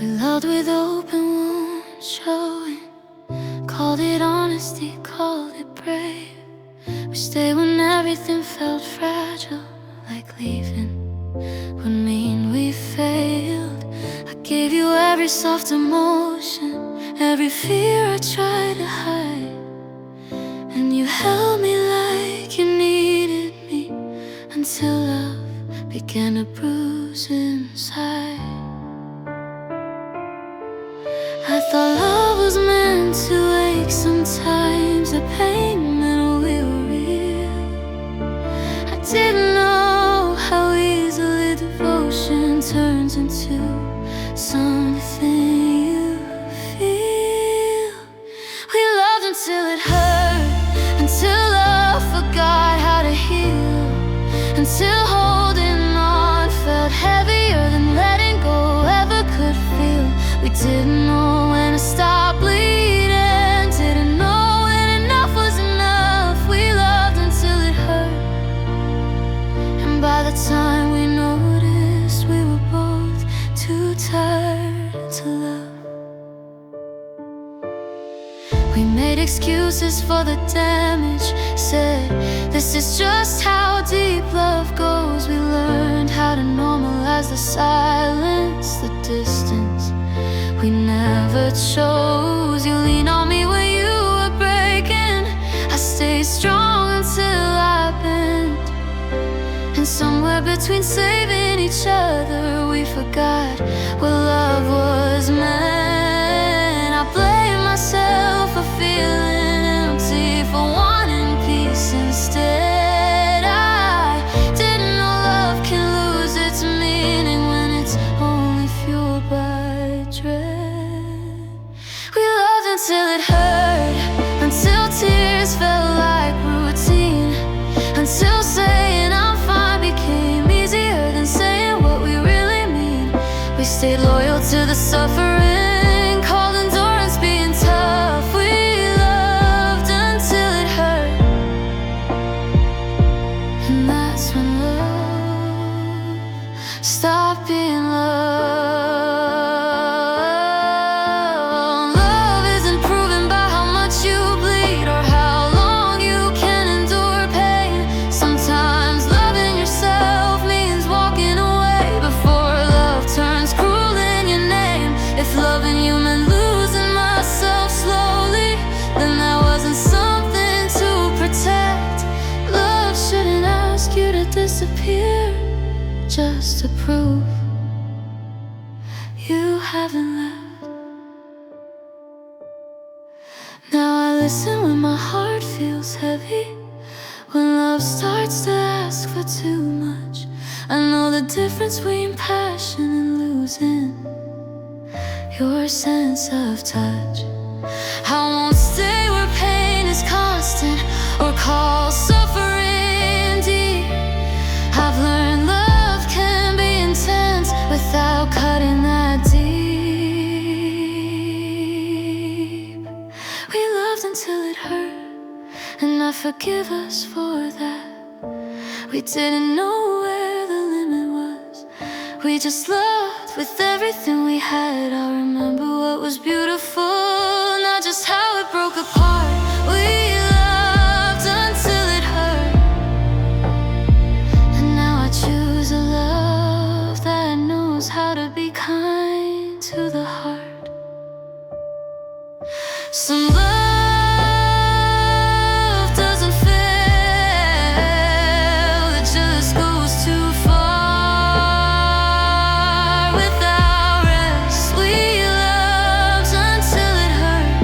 We loved with open wounds showing. Called it honesty, called it brave. We stayed when everything felt fragile, like leaving would mean we failed. I gave you every soft emotion, every fear I tried to hide, and you held me like you needed me, until love began to bruise inside. I thought love was meant to ache sometimes, the pain meant we were real. I didn't know how easily devotion turns into something you feel. We loved until it hurt, until love forgot how to heal, until holding on felt heavier than letting go ever could feel. We didn't know when to stop bleeding, didn't know when enough was enough. We loved until it hurt, and by the time we noticed, we were both too tired to love. We made excuses for the damage, said this is just how deep love goes. We learned how to normalize the silence, the distance we never chose. You leaned on me when you were breaking. I stayed strong until I bent, and somewhere between saving each other, we forgot what love was meant. I blame myself for feeling empty, for wanting peace instead. I didn't know love can lose its meaning when it's only fueled by dread. Until it hurt, until tears felt like routine, until saying I'm fine became easier than saying what we really mean. We stayed loyal to the suffering, called endurance being tough. We loved until it hurt, and that's when love stopped being love. Disappear just to prove you haven't left. Now I listen when my heart feels heavy, when love starts to ask for too much. I know the difference between passion and losing your sense of touch. I won't stay where pain is constant or call suffering deep. I've learned love can be intense without cutting that deep. We loved until it hurt, and I forgive us for that. We didn't know where the limit was, we just loved with everything we had. I remember what was beautiful, not just how it broke apart. We loved until it hurt, and now I choose a love that knows how to be kind to the heart. Some love doesn't fail, it just goes too far. Without rest, we loved until it hurt,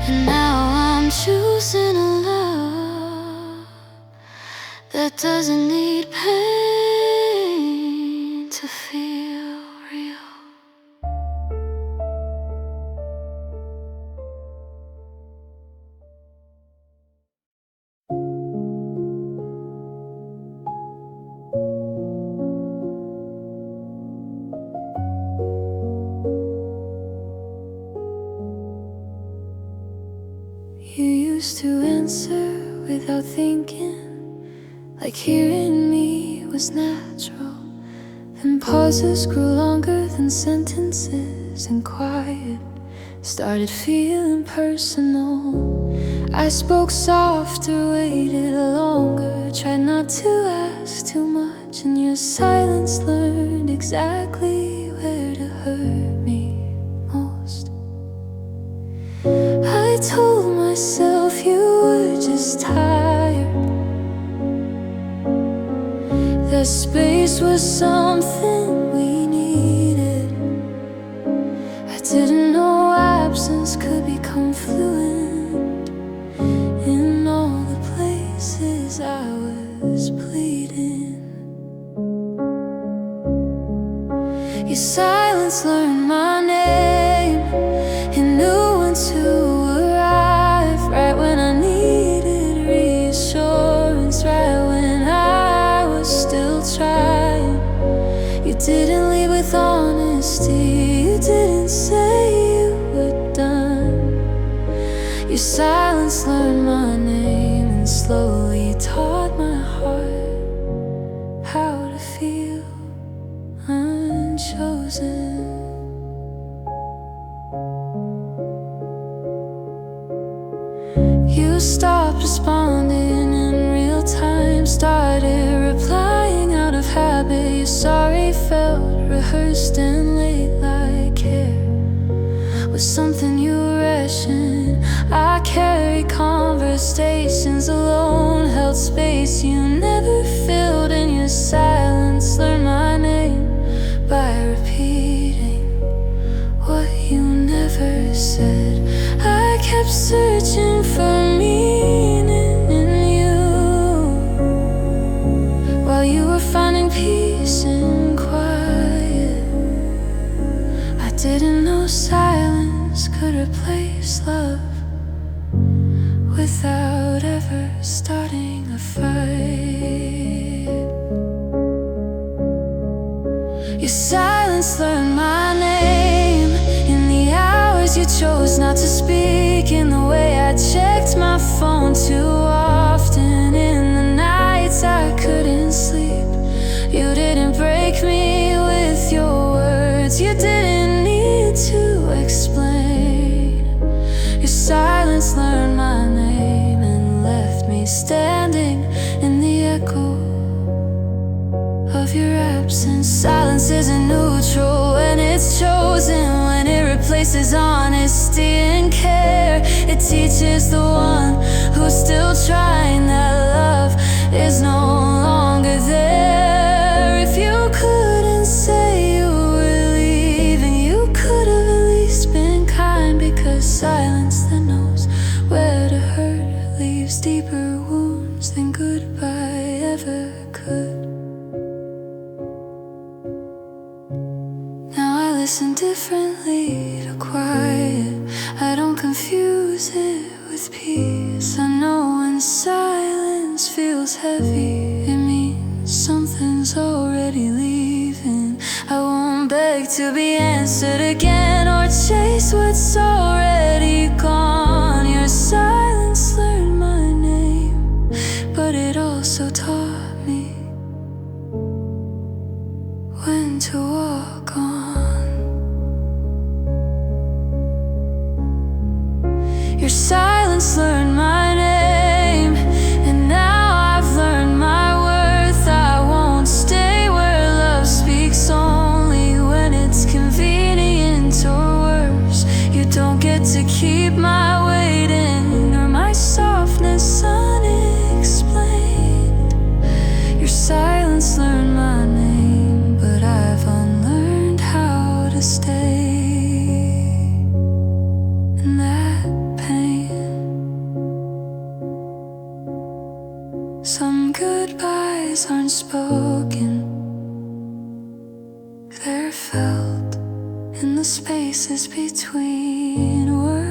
and now I'm choosing a love that doesn't need pain to feel real. You used to answer without thinking, like hearing me was natural. And pauses grew longer than sentences, and quiet started feeling personal. I spoke softer, waited longer, tried not to ask too much, and your silence learned exactly where to hurt me most. I told myself you were just tired, that space was something we needed. I didn't know absence could become fluent in all the places I was bleeding. Your silence learned my name, it knew when to arrive, right when I needed reassurance, right when I was still trying. You didn't lead with honesty, you didn't say you were done. Your silence learned my name and slowly taught my heart how to feel unchosen. You stopped responding in real time, started replying out of habit. Your sorry felt rehearsed and late, like care was something you ration. I carried conversations alone, held space you never filled, and your silence learned my name by repeating what you never said. I kept searching for meaning in you, while you were finding peace in quiet. I didn't know silence could replace love without ever starting a fight. Your silence learned my name in the hours you chose not to speak, in the way I checked my phone too often, in the nights I couldn't sleep. You didn't break me with your words, you didn't need to explain. Your silence learned my name and left me standing in the echo of your absence. Silence isn't neutral when it's chosen, when it replaces honesty and care. It teaches the one who's still trying that love is no longer there. If you couldn't say you were leaving, you could have at least been kind, because silence that knows where to hurt leaves deeper wounds than goodbye ever could. Listen differently to quiet, I don't confuse it with peace. I know when silence feels heavy, it means something's already leaving. I won't beg to be answered again or chase what's already gone. Your silence learned my name, but it also taught me when to walk on. Your silence learned my name, and now I've learned my worth. I won't stay where love speaks only when it's convenient or worse. You don't get to keep my waiting or my softness unexplained. Your silence learned my name, but I've unlearned how to stay. And that some goodbyes aren't spoken, they're felt in the spaces between words.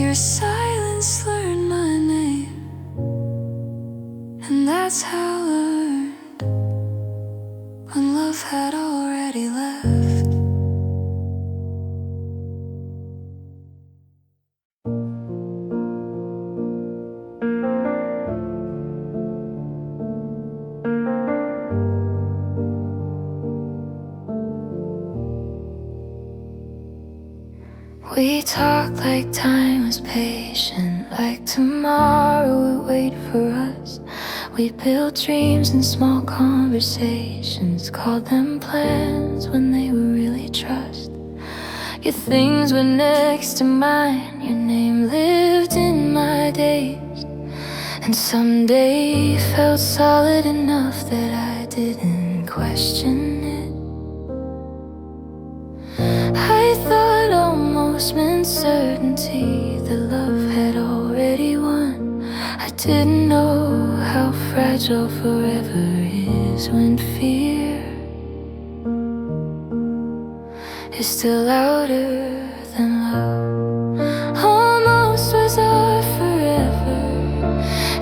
Your silence learned my name, and that's how I learned when love had already left. We talked like time was patient, like tomorrow would wait for us. We built dreams in small conversations, called them plans when they were really trust. Your things were next to mine, your name lived in my days. And someday felt solid enough that I didn't question it. I thought almost meant certainty, that love had already won. I didn't know how fragile forever is when fear is still louder than love. Almost was our forever,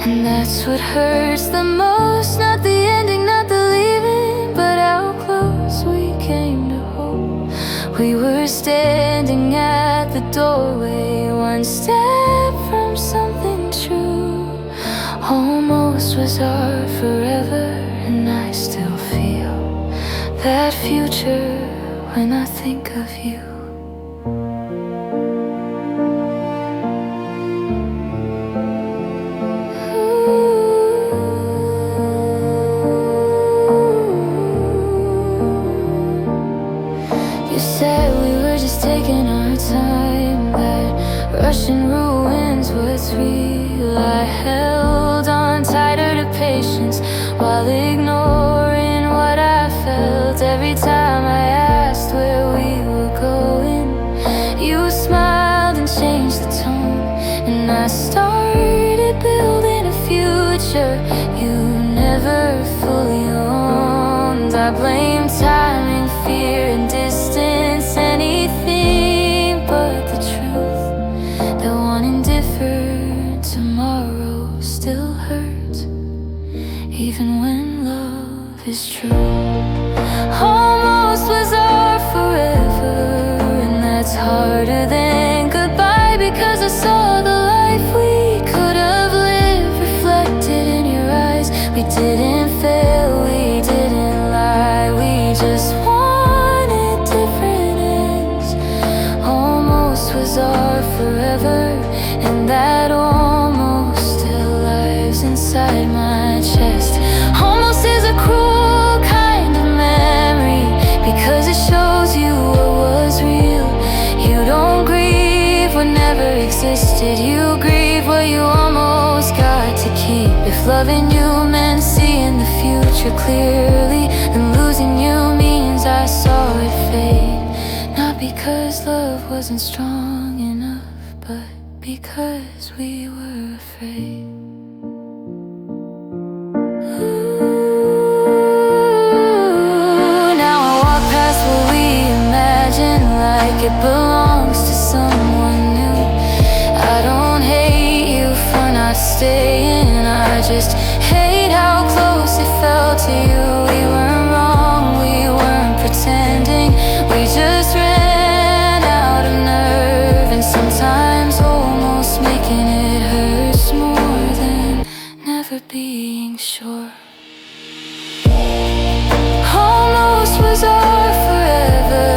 and that's what hurts the most. Not the ending, not the leaving, but how close we came to hope. We were standing at the doorway, one step from something true. Almost was our forever, and I still feel that future when I think of you. You said we were just taking our time, that rushing ruins what's real. I held on tighter to patience while ignoring what I felt. Every time I asked where we were going, you smiled and changed the tone, and I started building a future you never fully owned. I blamed timing, fear, and distance, anything but the truth, that one indifferent tomorrow still hurts, even when love is true. Almost was our forever, and that's harder than goodbye, because I saw the life we could have lived reflected in your eyes. We didn't fail, we didn't lie, we just wanted different ends. Almost was our forever, and that almost still lives inside my chest. Almost is a cruel kind of memory, because it shows you what was real. You don't grieve what never existed, you grieve what you almost got to keep. If loving you meant seeing the future clearly, then losing you means I saw it fade. Not because love wasn't strong enough, but because we were afraid. Like it belongs to someone new. I don't hate you for not staying, I just hate how close it felt to you. We weren't wrong, we weren't pretending, we just ran out of nerve. And sometimes almost making it hurts more than never being sure. Almost was our forever,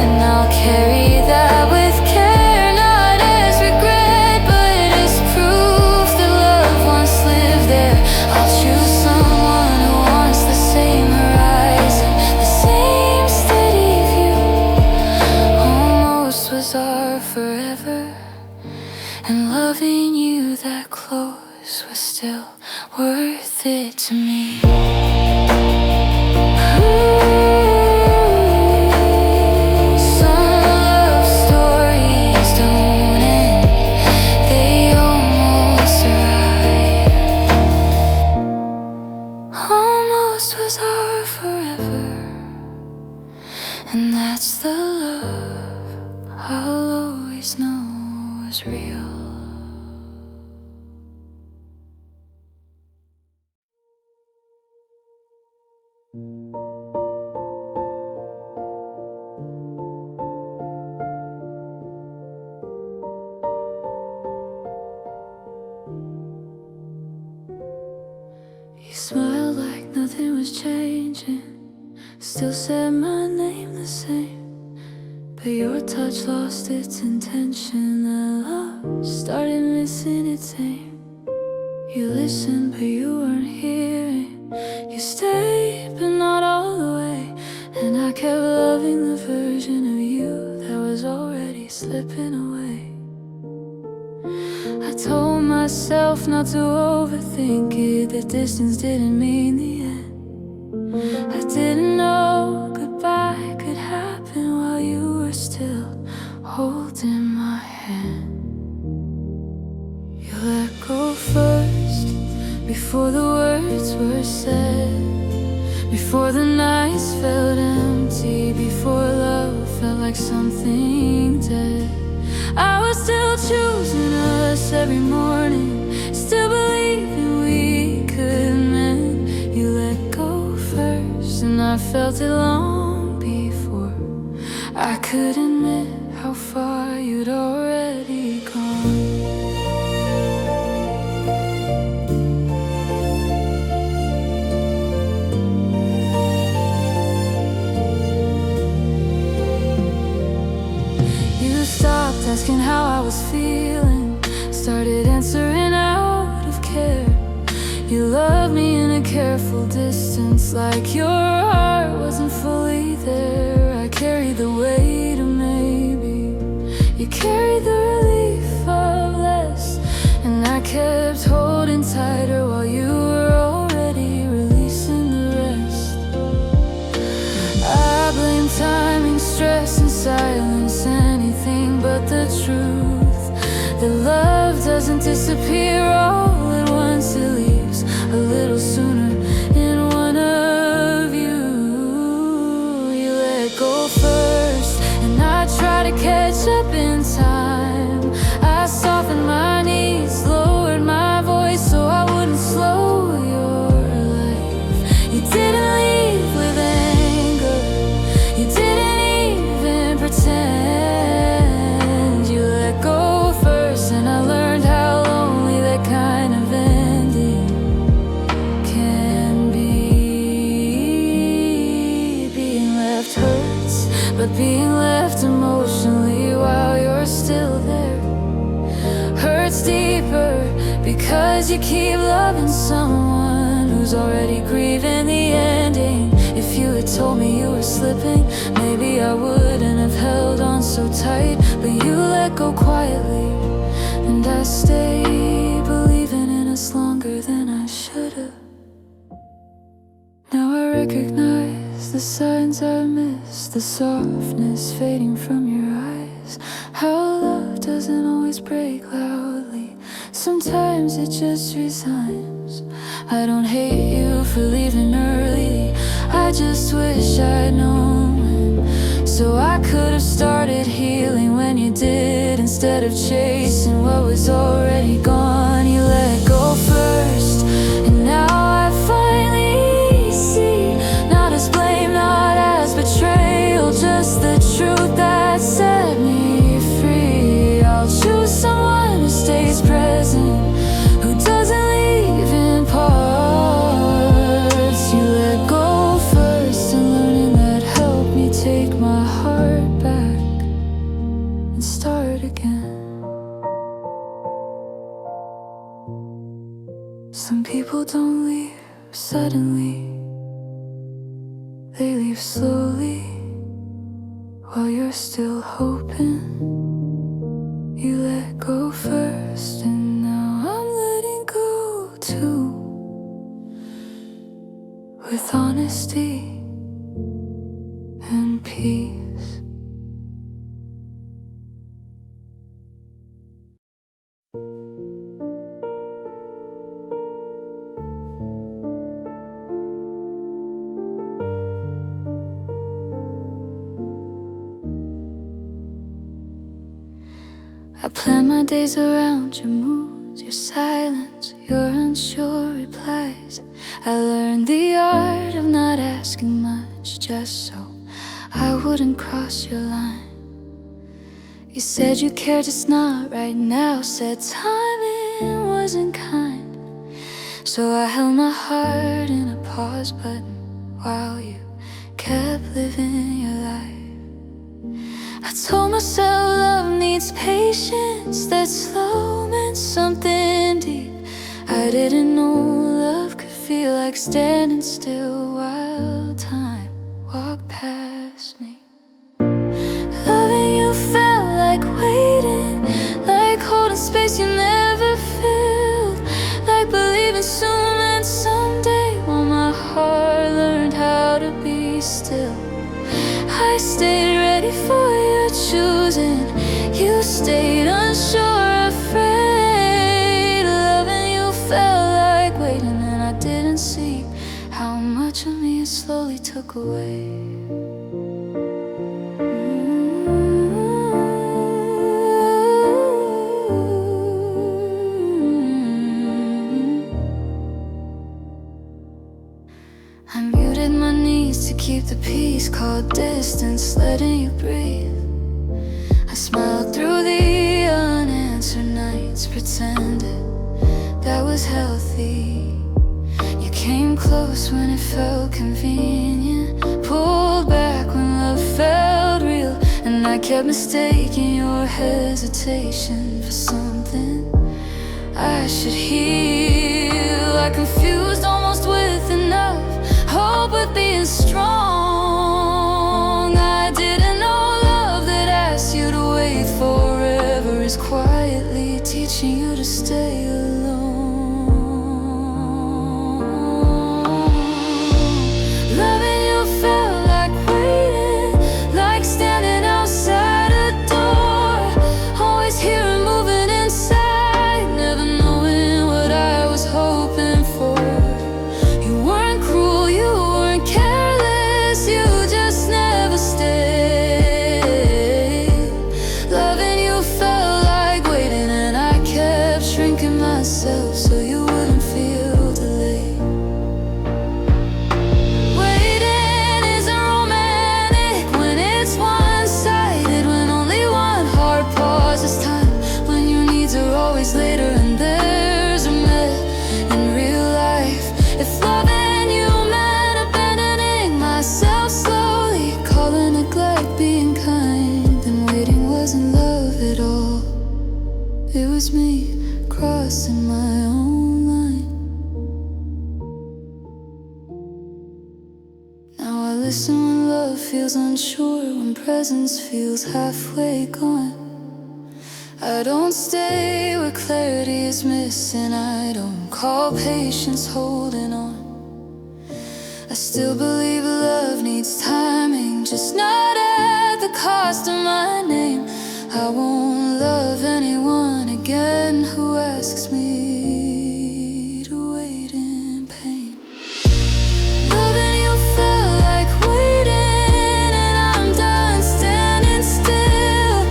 and I'll carry that with care, not as regret, but as proof that love once lived there. I'll choose someone who wants the same horizon, the same steady view. Almost was our forever, and loving you that close was still worth it to me. Was our forever, and that's the love I'll always know was real. You smiled like nothing was changing, still said my name the same. but your touch lost its intention. The love started missing its aim. You listened, but you weren't hearing. You stayed, but not all the way. And I kept loving the version of you that was already slipping away. I told myself not to overthink it, that distance didn't mean the end. I didn't know goodbye could happen while you were still holding my hand. You let go first, before the words were said, before the nights felt empty, before love felt like something dead. I was still choosing us every morning, still believing we could mend. You let go first, and I felt it long before I could admit how far you'd already gone. Stopped asking how I was feeling, started answering out of care. You loved me in a careful distance, like your heart wasn't fully there. I carried the weight of maybe, you carried the relief of less. And I kept holding tighter while you were already releasing the rest. I blame timing, stress, and silence, anything but the truth. That love doesn't disappear all at once, it leaves a little sooner in one of you. You let go first, and I try to catch up in time. I softened my knees, lowered my voice so I wouldn't slow your life. You didn't leave with anger, you didn't even pretend. But being left emotionally while you're still there hurts deeper, because you keep loving someone who's already grieving the ending. If you had told me you were slipping, maybe I wouldn't have held on so tight. But you let go quietly, and I stayed believing in us longer than I should have. Now I recognize the signs I missed, the softness fading from your eyes. How love doesn't always break loudly, sometimes it just resigns. I don't hate you for leaving early, I just wish I'd known, so I could have started healing when you did, instead of chasing what was already gone. You let go first, and now I finally see, not as blame, not as betrayal, just the truth that set me free. I'll choose someone who stays present, who doesn't leave in parts. You let go first, and learning that helped me take my heart back and start again. Some people don't leave suddenly, they leave slowly while you're still hoping. You let go first, and now I'm letting go too, with honesty and peace. I plan my days around your moods, your silence, your unsure replies. I learned the art of not asking much, just so I wouldn't cross your line. You said you cared, just not right now, said timing wasn't kind. So I held my heart in a pause button while you kept living your life. I told myself love needs patience, that slow meant something deep. I didn't know love could feel like standing still while time walked past me. Loving you felt like waiting, like holding space you never filled, like believing soon and someday when my heart learned how to be still. I stayed ready for your choosing, you stayed unsure, afraid. Loving you felt like waiting, and I didn't see how much of me it slowly took away. I muted my needs to keep the peace, called distance, letting you breathe. I smiled through the unanswered nights, pretended that was healthy. You came close when it felt convenient, pulled back when love felt real, and I kept mistaking your hesitation for something I should heal. I confused almost with enough hope with being strong. I didn't know love that asked you to wait forever is quietly teaching you to stay alone. Loving you felt like waiting, like standing outside a door, always hearing moving inside, never knowing what I was hoping for. You weren't cruel, you weren't careless, you just never stayed. Loving you felt like waiting, and I kept shrinking myself so you wouldn't feel delayed. Waiting isn't romantic when it's one-sided, when only one heart pauses time, when your needs are always later and theirs are met in real life. If loving you meant abandoning myself slowly, calling neglect being kind, then waiting wasn't love at all. It was me crossing my own line. Now I listen when love feels unsure, when presence feels halfway gone. I don't stay where clarity is missing, I don't call patience holding on. I still believe love needs timing, just not at the cost of my name. I won't love anyone again who asks me to wait in pain. Loving you felt like waiting, and I'm done standing still.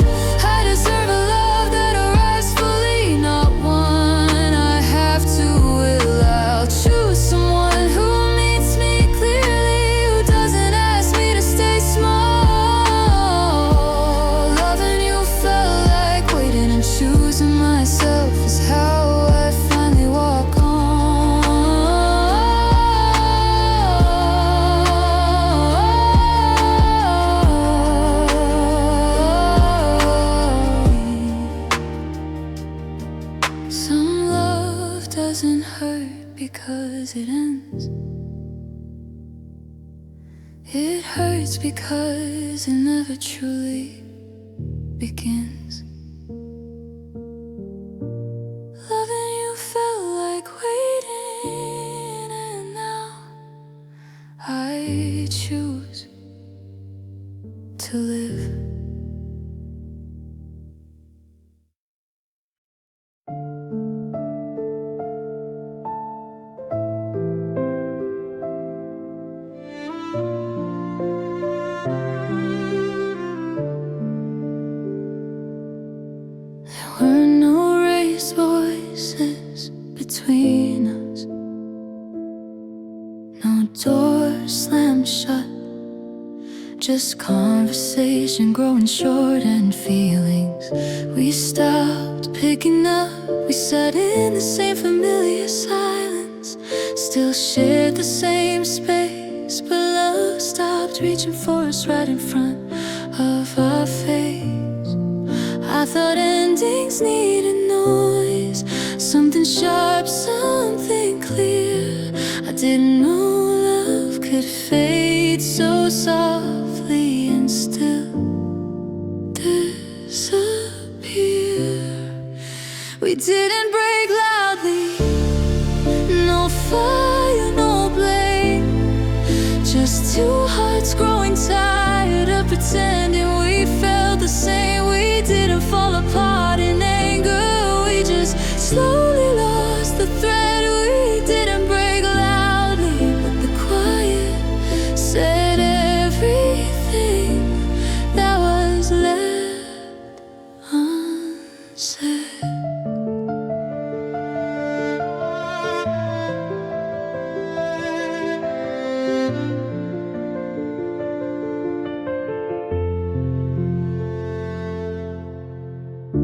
I deserve a love that arrives fully, not one I have to will. I'll choose someone who meets me clearly, who doesn't ask me to stay small. Loving you felt like waiting, and choosing myself is how I finally walk on. Some love doesn't hurt because it ends. It hurts because it never truly begins. Loving you felt like waiting, and now I choose to live. There were no raised voices between us, no doors slammed shut, just conversation growing short and feelings we stopped picking up. We sat in the same familiar silence, still shared the same space, but love stopped reaching for us right in front of our face. I thought endings needed noise, something sharp, something clear. I didn't know love could fade so softly and still disappear. We didn't break loudly, no fire, no blame, just two hearts growing tired of pretending we felt the same. We didn't fall apart in anger, we just slowly lost the thread. We didn't break loudly, but the quiet said everything that was left unsaid.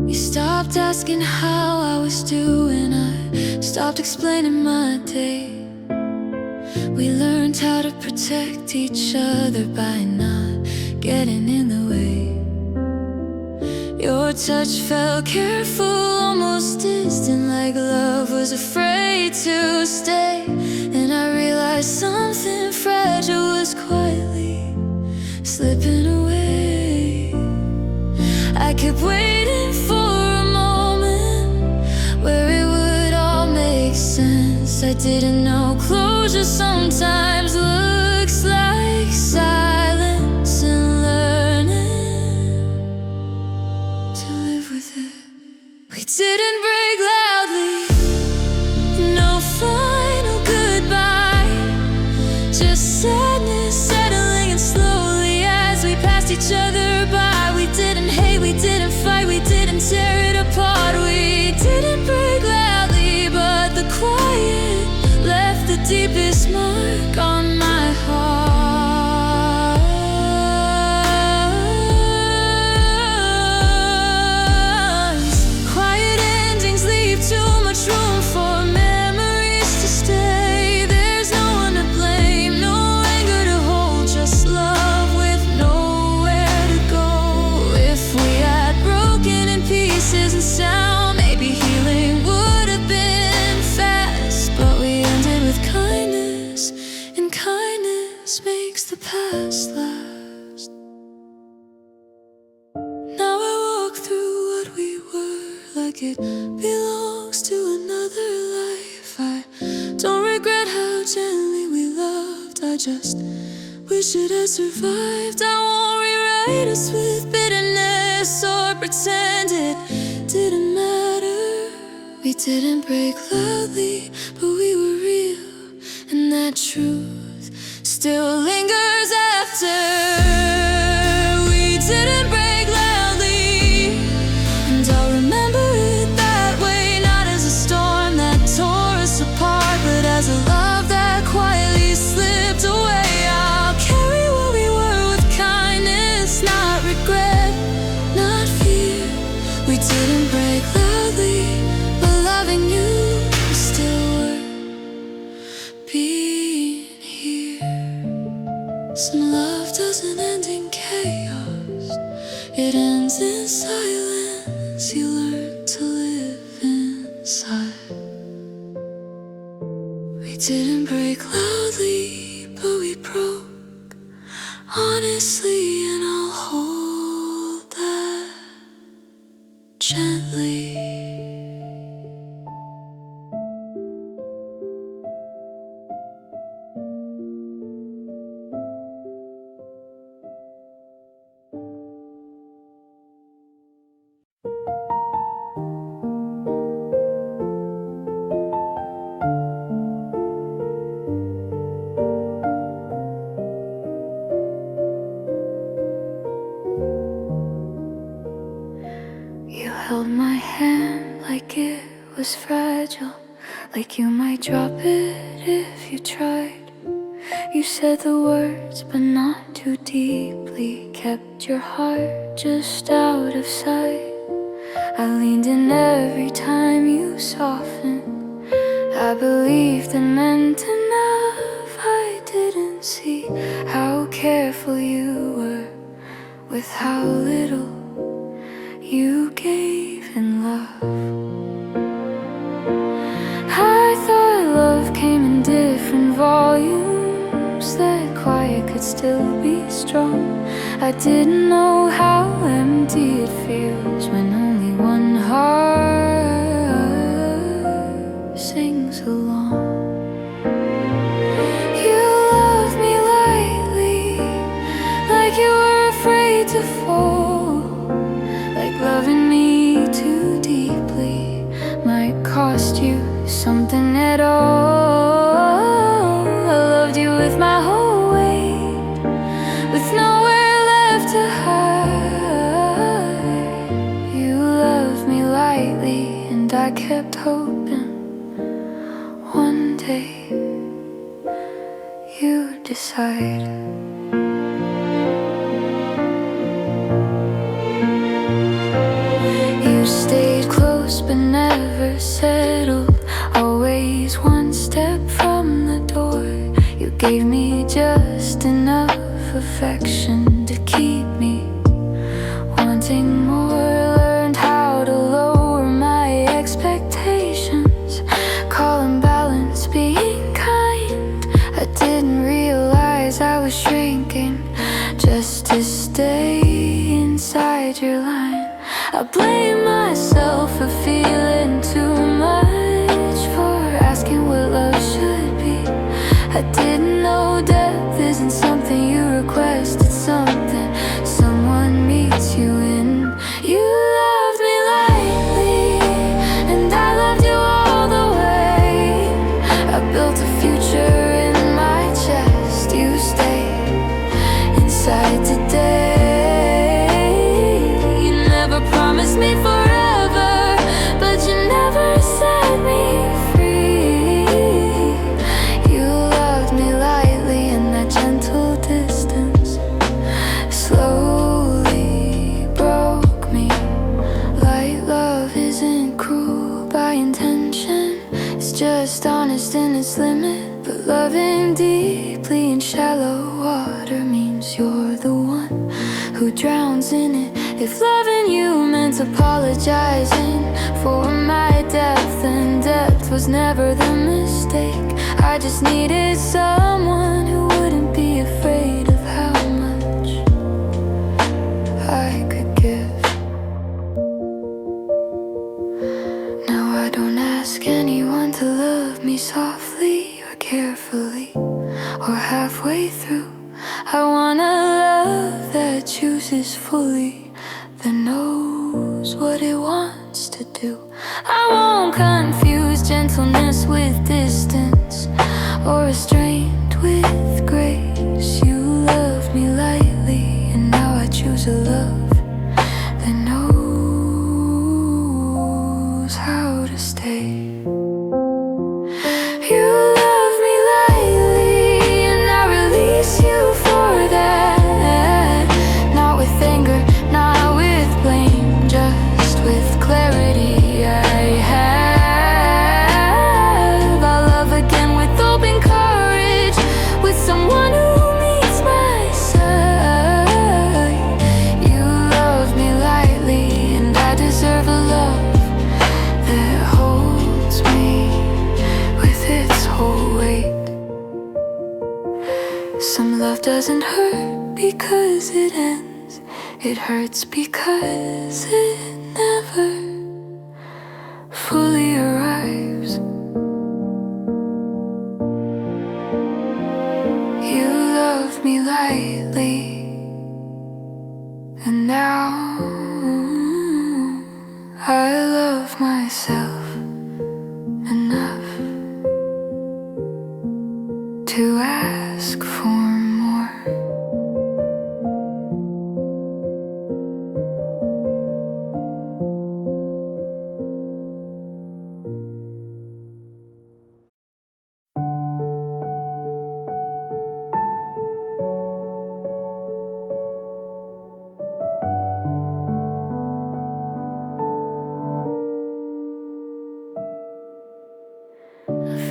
You stopped asking how I was doing, I stopped explaining my day. We learned how to protect each other by not getting in the way. Your touch felt careful, almost distant, like love was afraid to stay. And I realized something fragile was quietly slipping away. I kept waiting for a moment where it would all make sense. I didn't know closure sometimes looks like silence, and learning to live with it. We didn't break loudly, no final goodbye, just sadness settling in slowly as we passed each other by. We didn't hate, we didn't fight, we didn't tear it apart. We didn't break loudly, but the quiet left the deepest mark on my heart. Quiet endings leave too much room for memories to stay. There's no one to blame, no anger to hold, just love with nowhere to go. If we had broken in pieces and sound, maybe healing would have been fast. But we ended with kindness, and kindness makes the past last. Now I walk through what we were like it belongs to another life. I don't regret how gently we loved, I just wish it had survived. I won't rewrite us with bitterness or pretend it didn't matter. We didn't break loudly, but we were real, and that truth still lingers after. We didn't break loudly, and I'll remember it that way. Not as a storm that tore us apart, but as a love that quietly slipped away. I'll carry what we were with kindness, not regret, not fear. We didn't break loudly, but loving you is still worth being here. Some love doesn't end in chaos, it ends in silence. You learn to live inside. We didn't break loudly, but we broke honestly, and I'll hold that gently. You held my hand like it was fragile, like you might drop it if you tried. You said the words, but not too deeply. Kept your heart just out of sight. I leaned in every time you softened. I believed it meant enough. I didn't see how careful you were with how little you gave in love. I thought love came in different volumes, that quiet could still be strong. I didn't know how empty it feels when only one heart sings along. You loved me lightly, like you were afraid to fall, like loving me too deeply might cost you something at all. I loved you with my whole weight, with nowhere left to hide. You loved me lightly, and I kept hoping one day you'd decide. You stayed close but never settled, always one step from the door. You gave me just enough affection to keep me wanting more. Learned how to lower my expectations, call and balance being kind. I didn't realize I was shrinking just to stay inside your line. I blame myself for feeling too much, for asking what love should be. I didn't know depth isn't something you request, it's something someone meets you in. You loved me lightly, and I loved you all the way. I built a future in my chest, you stayed inside today. Promised me forever, but you never set me free. You loved me lightly, and that gentle distance slowly broke me. Light love isn't cruel by intention, it's just honest in its limit. But loving deeply in shallow water means you're the one who drowns in it. If loving you meant apologizing for my depth, then depth was never the mistake. I just needed someone who wouldn't be afraid of how much I could give. Now I don't ask anyone to love me softly or carefully or halfway through. I want a love that chooses fully, that knows what it wants to do. I won't confuse gentleness with distance, or restraint with grace. You loved me lightly, and now I choose a love that knows how to stay. You love me lightly, and I release you for that. Not with anger, not with blame, just with clarity. I have, I'll love again with open courage, with someone who meets my side. You love me lightly, and I deserve a love that holds me with its whole weight. Some love doesn't hurt because it ends, it hurts because it never fully arrives. You love me lightly, and now I love myself enough to ask for more.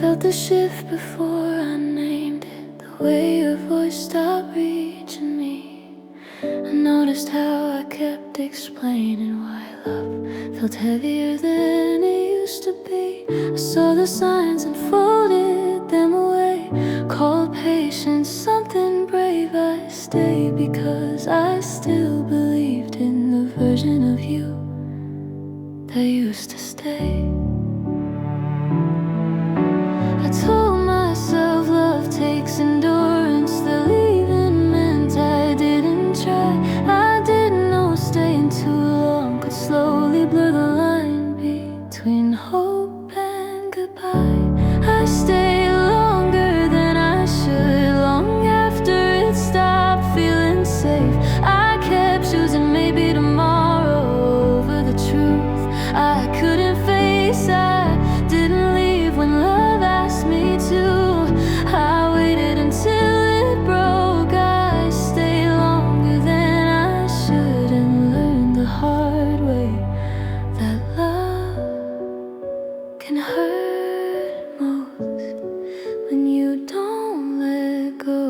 Felt the shift before I named it, the way your voice stopped reaching me, and noticed how I kept explaining why love felt heavier than it used to be. I saw the signs and folded them away. Called patience something brave. I stayed because I still believed in the version of you that used to stay. I told myself love takes endurance. The leaving meant I didn't try. I didn't know staying too long could slowly blur the line between hope and goodbye. I stayed longer than I should, long after it stopped feeling safe. I kept choosing maybe tomorrow over the truth I couldn't face. I didn't leave when love asked me to. I waited until it broke. I stayed longer than I should and learned the hard way that love can hurt most when you don't let go.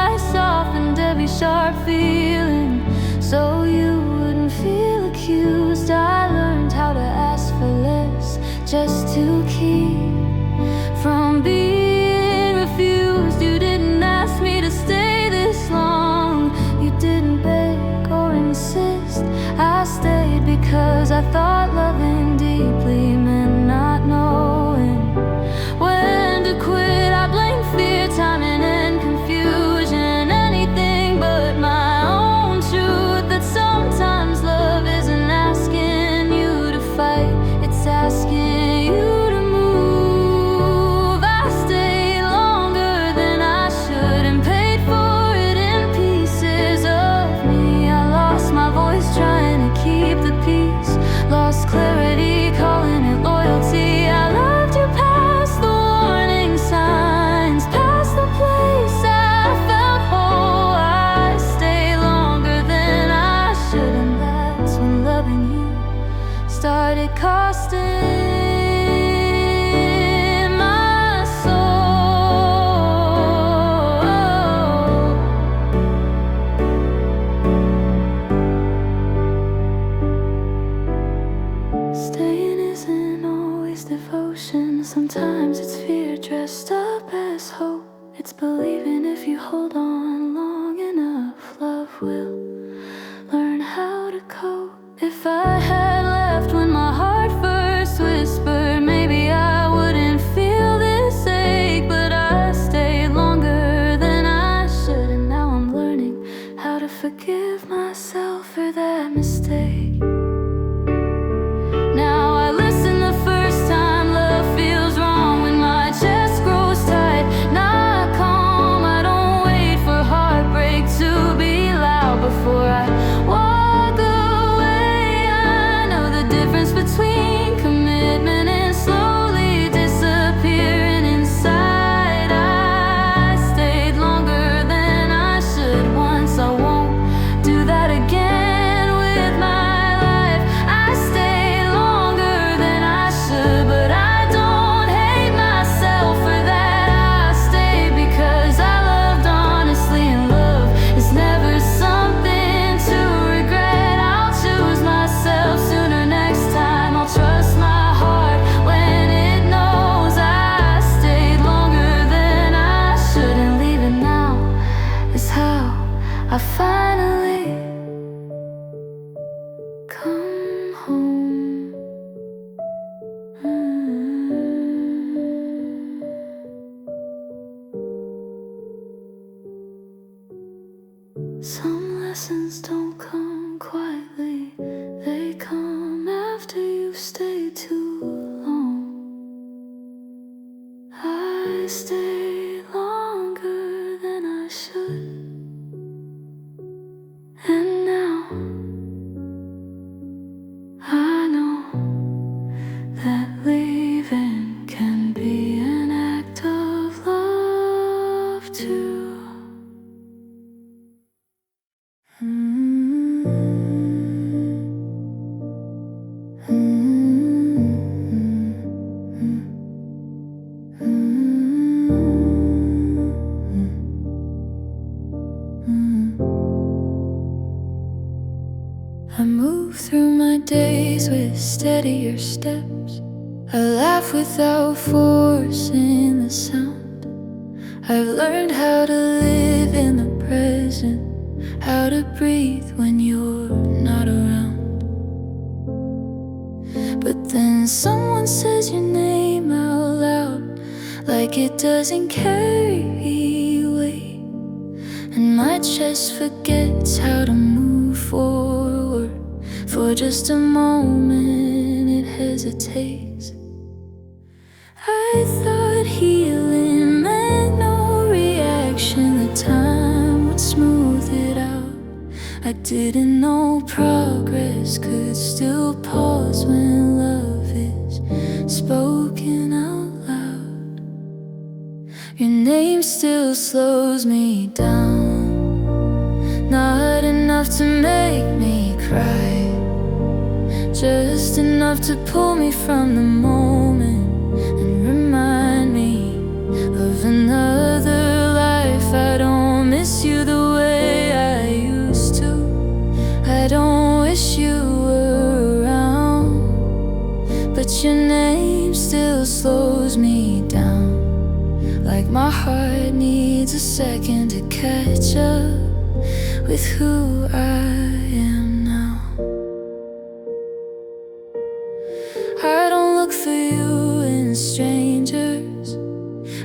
I softened every sharp feeling so you wouldn't feel accused. I learned how to ask for less just to keep from being refused. You didn't ask me to stay this long. You didn't beg or insist. I stayed because I thought loving deeply meant not knowing when to quit. I blame fear, timing, and confusion, anything but my own truth. That sometimes love isn't asking you to fight, it's asking you to move. I stayed longer than I should and paid for it in pieces of me. I lost my voice trying to keep the peace, lost clarity calling it loyalty. I loved you past the warning signs, past the place that I felt whole. I stayed longer than I should, and that's when loving you started costing my soul. Staying isn't always devotion. Sometimes it's fear dressed up as hope. It's believing if you hold on long enough, love will learn how to cope. If I had left when my heart first whispered, maybe I wouldn't feel this ache. But I stayed longer than I should, and now I'm learning how to forgive myself for that mistake. Now I listen the first time love feels wrong, when my chest grows tight, not calm. I don't wait for heartbreak to be loud before I walk away. I know the difference between commitment and slowly disappearing inside. I stayed longer than I should once. I won't do that again with my life. I stayed longer than I should, but I don't hate myself for that. I stayed because I loved honestly, and love is never something to regret. I'll choose myself sooner next time. I'll trust my heart when it knows. I stayed longer than I should, and leaving now is how I finally come home. Some lessons don't come quietly, they come after you've stayed too long. I stayed longer than I should, and now I know that leaving can be an act of love too. Mm-hmm. days with steadier steps. I laugh without forcing the sound. I've learned how to live in the present, how to breathe when you're not around. But then someone says your name out loud, like it doesn't carry weight, and my chest forgets how to move forward. For just a moment it hesitates. I thought healing meant no reaction, that time would smooth it out. I didn't know progress could still pause when love is spoken out loud. Your name still slows me down, not enough to make me cry, just enough to pull me from the moment and remind me of another life. I don't miss you the way I used to. I don't wish you were around, but your name still slows me down, like my heart needs a second to catch up with who I am now. I don't look for you in strangers,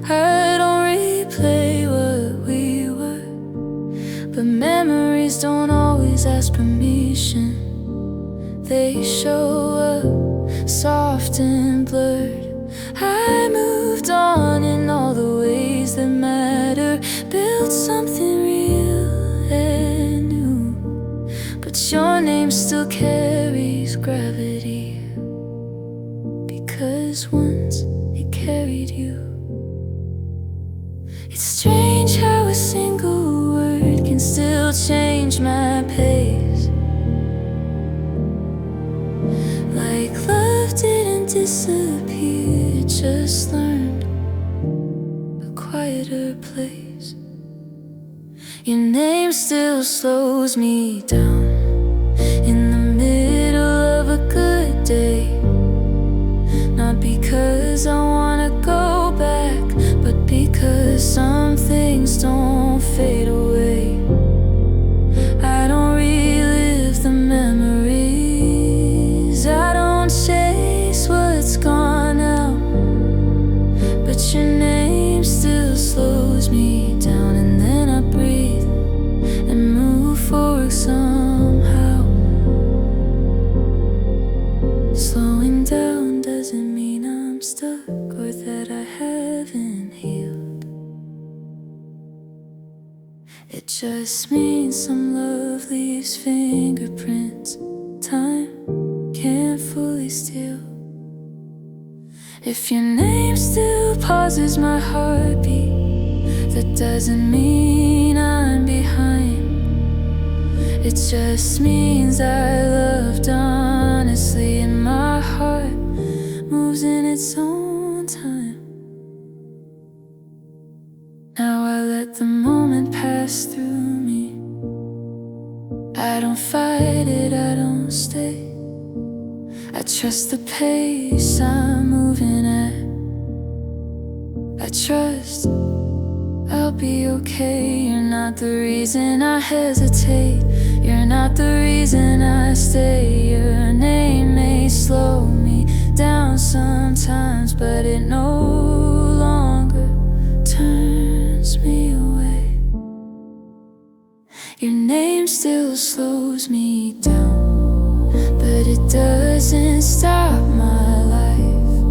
I don't replay what we were, but memories don't always ask permission. They show up soft and blurred. I moved on in all the ways that matter, built something real and new, but your name still carries gravity, because once it carried you. It's strange how a single word can still change my pace, like love didn't disappear, just learned a quieter place. Your name still slows me down in the middle of a good day, not because I wanna go back, but because some things don't fade away. I don't relive the memories, I don't chase what's gone now, but your name still slows me down, and then I breathe and move forward somehow. Slowing down doesn't mean I'm stuck or that I haven't healed. It just means some love leaves fingerprints time can't fully steal. If your name still pauses my heartbeat, that doesn't mean I'm behind. It just means I loved honestly, and my heart moves in its own time. Now I let the moment pass through me. I don't fight it, I don't stay. I trust the pace I'm moving at. I trust I'll be okay. You're not the reason I hesitate, you're not the reason I stay. Your name may slow me down sometimes, but it no longer turns me away. Your name still slows me down, but it doesn't stop my life.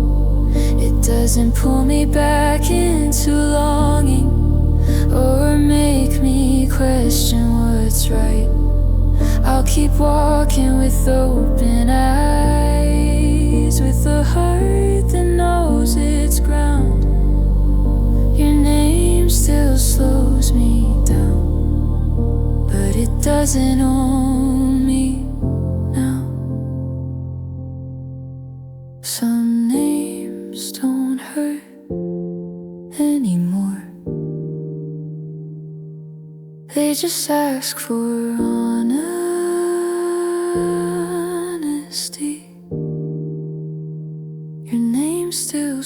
It doesn't pull me back into longing or make me question what's right. I'll keep walking with open eyes, with a heart that knows its ground. Your name still slows me down, but it doesn't own me now. Some names don't hurt anymore, they just ask for honest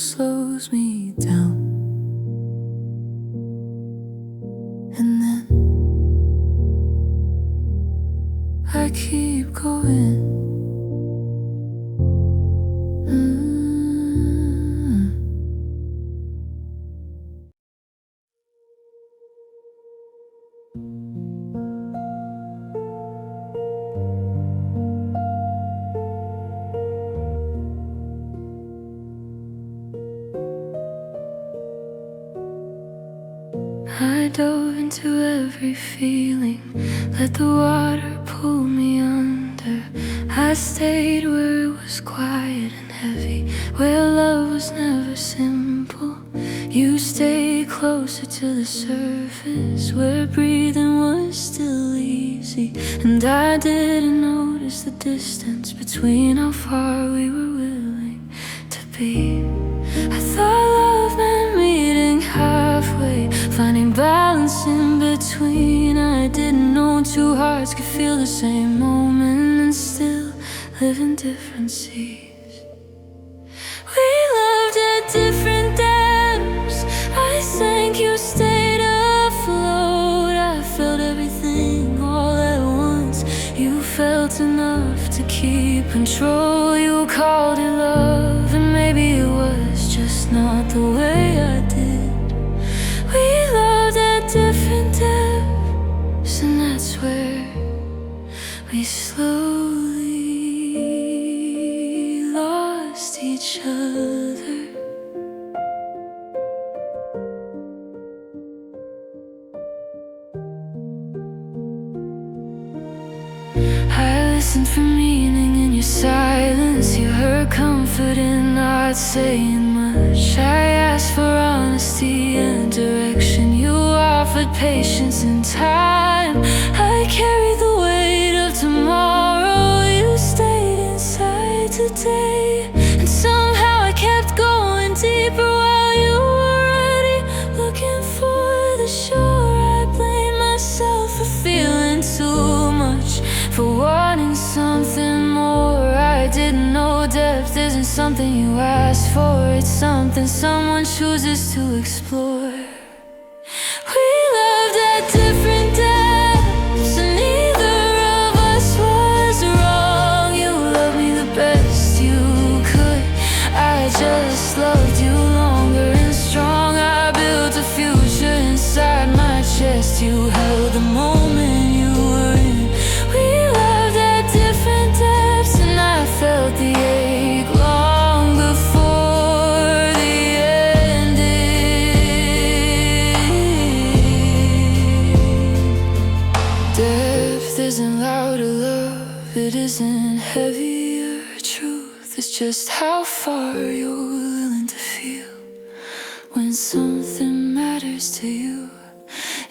slows me down. And then I keep going. I dove into every feeling, let the water pull me under. I stayed where it was quiet and heavy, where love was never simple. You stayed closer to the surface, where breathing was still easy. And I didn't notice the distance between how far we were willing to be. I thought love meant meeting halfway, finding balance in between. I didn't know two hearts could feel the same moment and still live in different seas. We loved at different depths. I sank, you stayed afloat. I felt everything all at once. You felt enough to keep control. You called it love, and maybe it was just not the way I did. We loved at different depths, and that's where we slowly lost each other. I listened for meaning in your silence. You heard comfort in not saying much. I asked for honesty and direction. You offered patience and time. I carried the weight of tomorrow. You stayed inside today, and somehow I kept going deeper while you were ready, looking for the shore. I blame myself for feeling too much, for wanting something more. I didn't know depth isn't something you ask for. It's something someone chooses to explore. We loved at different depths, and neither of us was wrong. You loved me the best you could. I just loved you longer and strong. I built a future inside my chest. You held the moment you were in. We loved at different depths, and I felt the ache long before the ending. Depth isn't louder love, it isn't heavier truth. It's just how far you're willing to feel when something matters to you.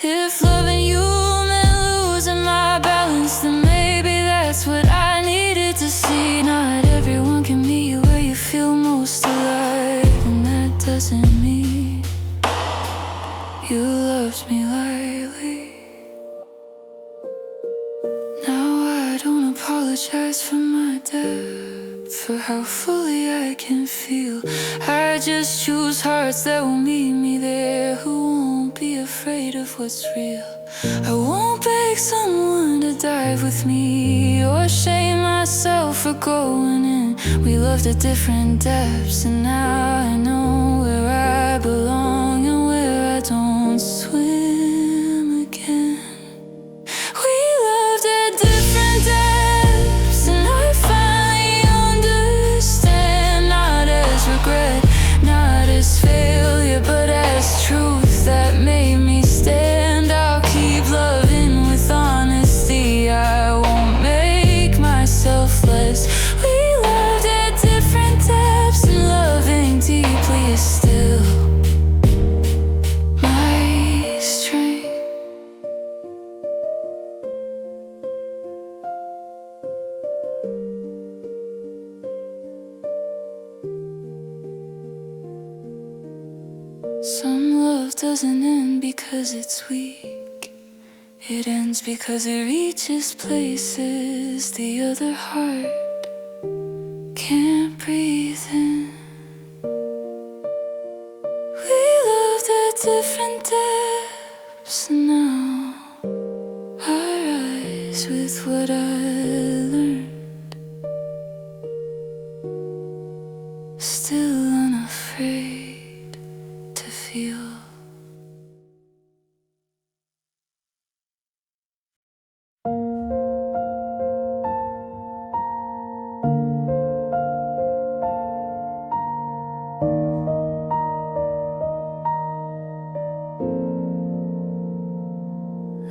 If loving you meant losing my balance, then maybe that's what I needed to see. Not everyone can meet you where you feel most alive, and that doesn't mean you loved me lightly. Now I don't apologize for my depth, for how fully I can feel. I just choose hearts that will meet me there, who won't be afraid of what's real. I won't beg someone to dive with me, or shame myself for going in. We loved at different depths, and now I know where I belong and where I don't swim again. We loved at different depths, and I finally understand. Not as regret, not as failure, but as truth that made me stand. I'll keep loving with honesty. I won't make myself less. We loved at different depths, and loving deeply is still my strength. Some love doesn't end because it's weak. It ends because it reaches places the other heart can't breathe in. different depths now. I rise with what I learned, still unafraid to feel.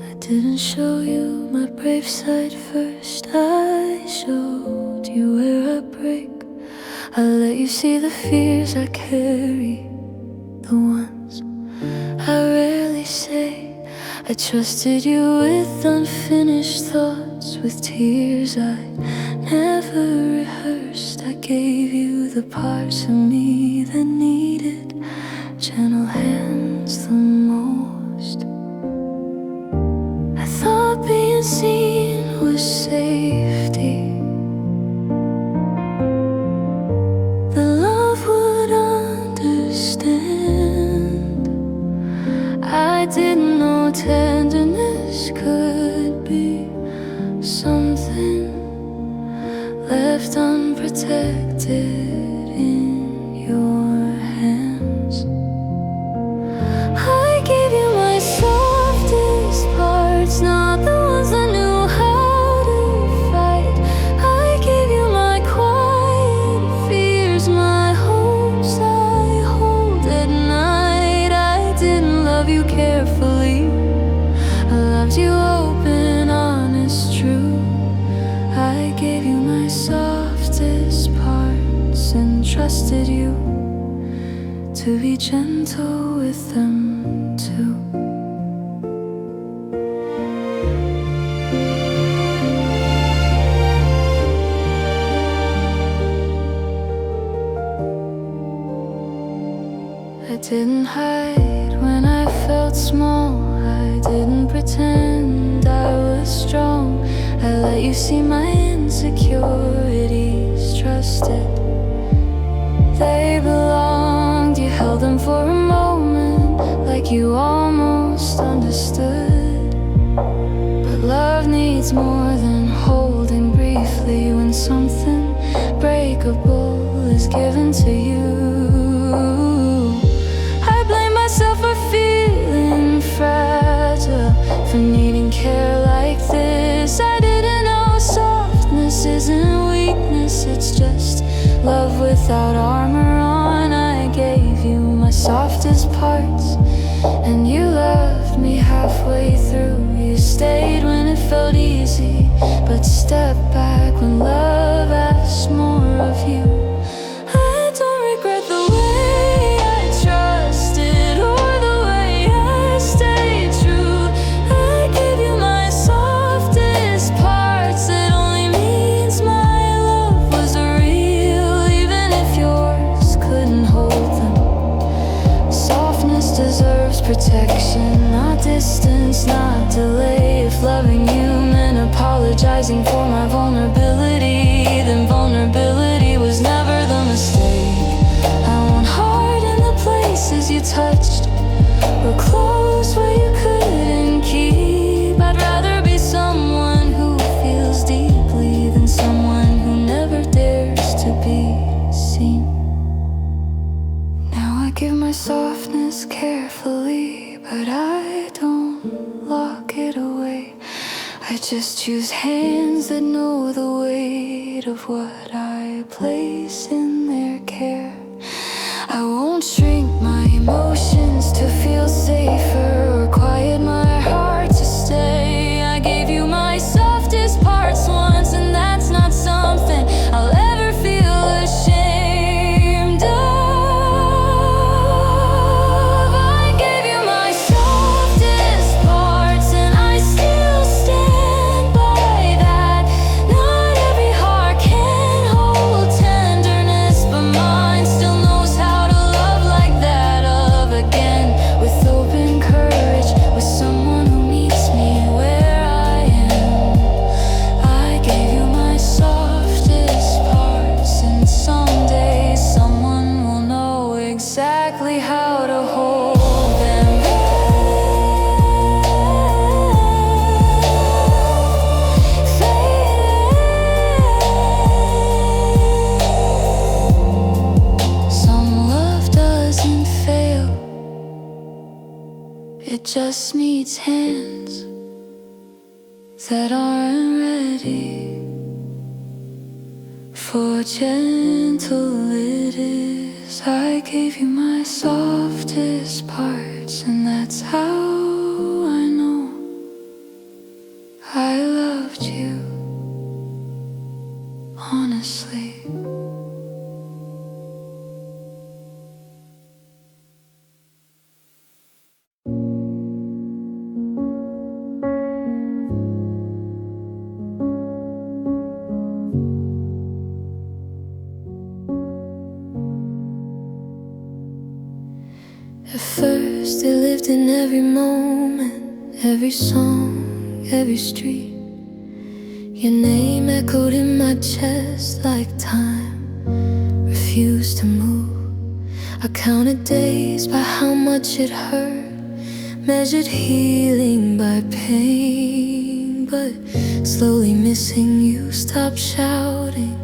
I didn't show you my brave side first. I showed you where I break. I let you see the fears I carry, the ones I rarely say. I trusted you with unfinished thoughts, with tears I never rehearsed. I gave you the parts of me that needed gentle hands the most. I thought being seen was safety, that love would understand. I didn't know tenderness could be something left unprotected in your hands. I gave you my softest parts, not the ones I knew how to fight. I gave you my quiet fears, my hopes I hold at night. I didn't love you carefully, I loved you open, honest, true. I gave you my softest parts and trusted you to be gentle with them too. I didn't hide when I felt small, I didn't pretend I was strong. I let you see my insecurities, trusted they belonged. You held them for a moment, like you almost understood. But love needs more than holding briefly when something breakable is given to you. I blame myself for feeling fragile, for needing care like this. I didn't know softness isn't weakness, it's just love without armor on. I gave you my softest parts, and you loved me halfway through. You stayed when it felt easy, but stepped back when love asked more of you. I don't regret the way I trusted or the way I stayed true. I gave you my softest parts, it only means my love was real, even if yours couldn't hold them. Softness deserves protection, not distance, not delay. If loving you meant apologizing for my vulnerability, then vulnerability was never the mistake. I won't harden the places you touched, or close where you couldn't keep. I'd rather be someone who feels deeply than someone who never dares to be seen. Now I give my softness carefully, but I don't lock it away. I just choose hands that know the weight of what I place in their care. I won't shrink my emotions to feel safer, or quiet my heart to stay. I gave you my softest parts once, and that's not something I'll ever feel ashamed of. I gave you my softest parts, and I still stand by that. Not every heart can hold tenderness, but mine still knows how to love like that. Again, with open courage, with someone who meets me where I am. I gave you my softest parts, and someday someone will know exactly how to hold them. It just needs hands that aren't ready for gentle it is. I gave you my softest parts, and that's how I know I loved you, honestly. At first they lived in every moment, every song, every street. Your name echoed in my chest like time refused to move. I counted days by how much it hurt, measured healing by pain. But slowly missing you stopped shouting.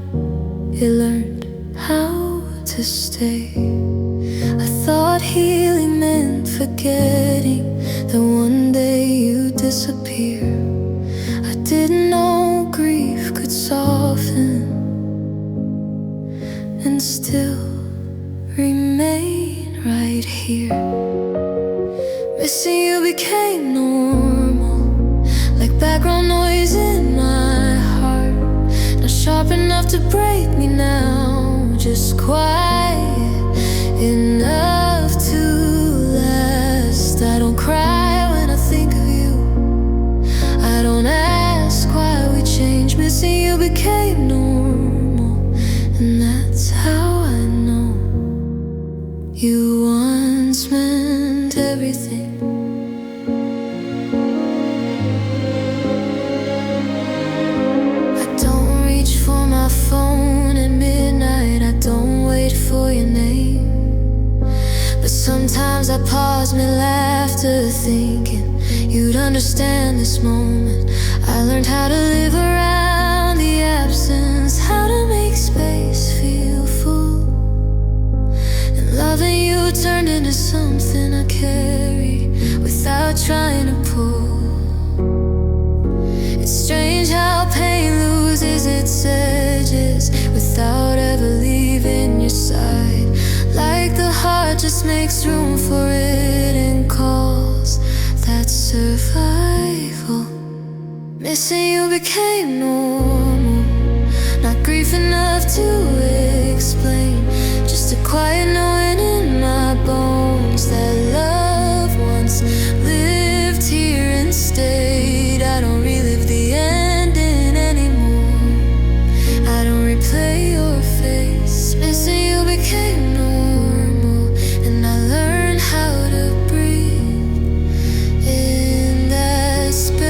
It learned how to stay. I thought healing meant forgetting that one day you disappear. I didn't know grief could soften and still remain right here. Missing you became normal, like background noise in my heart. Not sharp enough to break me now, just quiet enough to last. I don't cry when I think of you. I don't ask why we changed. Missing you became normal, and that's how I know you once meant everything. I don't reach for my phone at midnight. I don't wait for your name. But sometimes I pause mid-laughter, thinking you'd understand this moment. I learned how to live around the absence, how to make space feel full. And loving you turned into something I carry without trying to pull. It's strange how pain loses its edges without ever leaving your side. Like the heart just makes room for it and calls that survival. Missing you became normal, not grief enough to explain, just a quiet knowing in my bones that love once lived here and stayed. I don't relive the ending anymore, I don't replay your face. Missing you became normal, and I learned how to breathe in that space.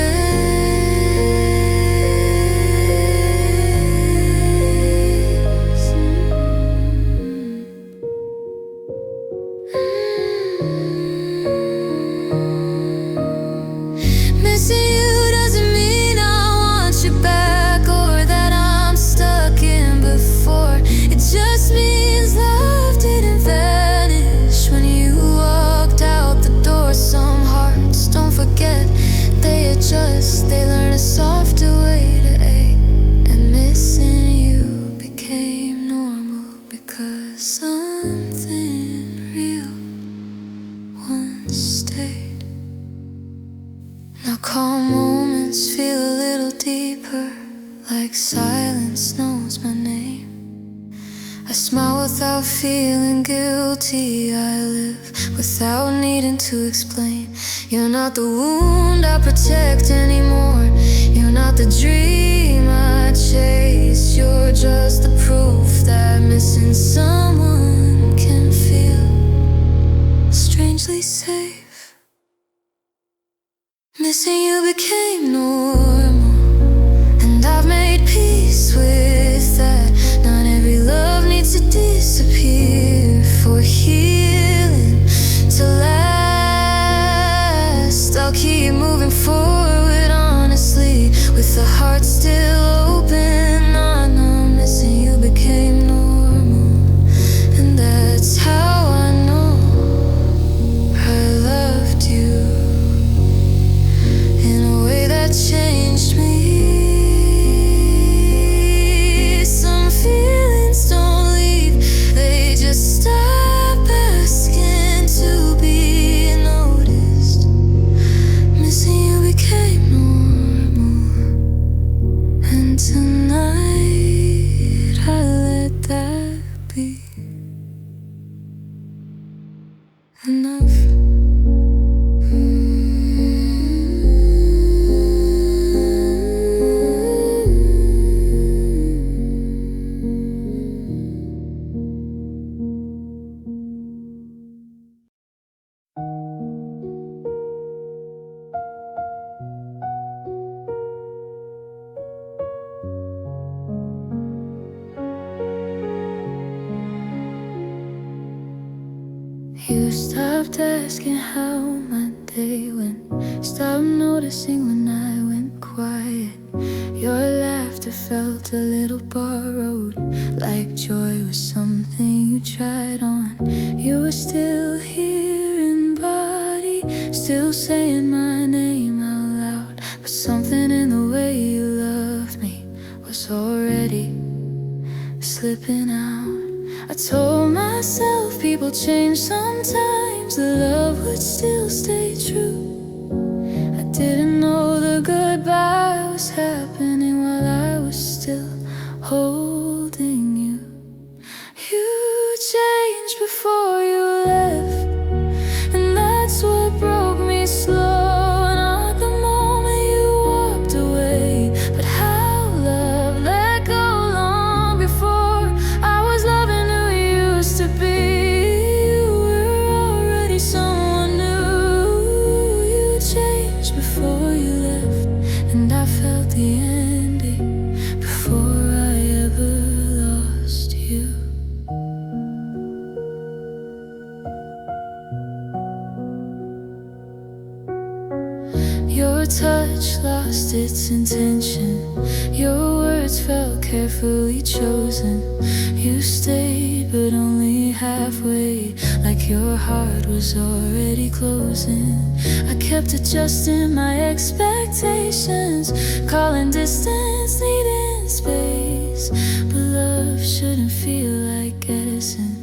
Missing you doesn't mean I want you back or that I'm stuck in before. It just means love didn't vanish when you walked out the door. Some hearts don't forget, they adjust, they learn a softer way to ache. And missing you became normal because something real once stayed. Now calm moments feel a little deeper, like silence knows my name. I smile without feeling guilty, I live without needing to explain. You're not the wound I protect anymore, you're not the dream I chase. You're just the proof that missing someone can feel strangely safe. Missing you became normal, and I've made peace with that. Not every love needs to disappear for healing to last. I'll keep moving forward honestly, with the heart still open. I know missing you became normal, and that's how I know I loved you. enough. You stopped asking how my day went, stopped noticing when I went quiet. Your laughter felt a little borrowed, like joy was something you tried on. You were still here in body, still saying my name out loud, but something in the way you loved me was already slipping out. I told myself people change sometimes, the love would still stay true. I didn't know the goodbye was happening while I was still holding you. You changed before you left, and that's what broke me slow. Not the moment you walked away, but how love let go long before I was loving who you used to be. You were already someone new. You changed before you left, and I felt the ending before I ever lost you. Your touch lost its intention, your words felt carefully chosen. You stayed but only halfway, like your heart was already closing. I kept adjusting my expectations, calling distance, needing space. But love shouldn't feel like guessing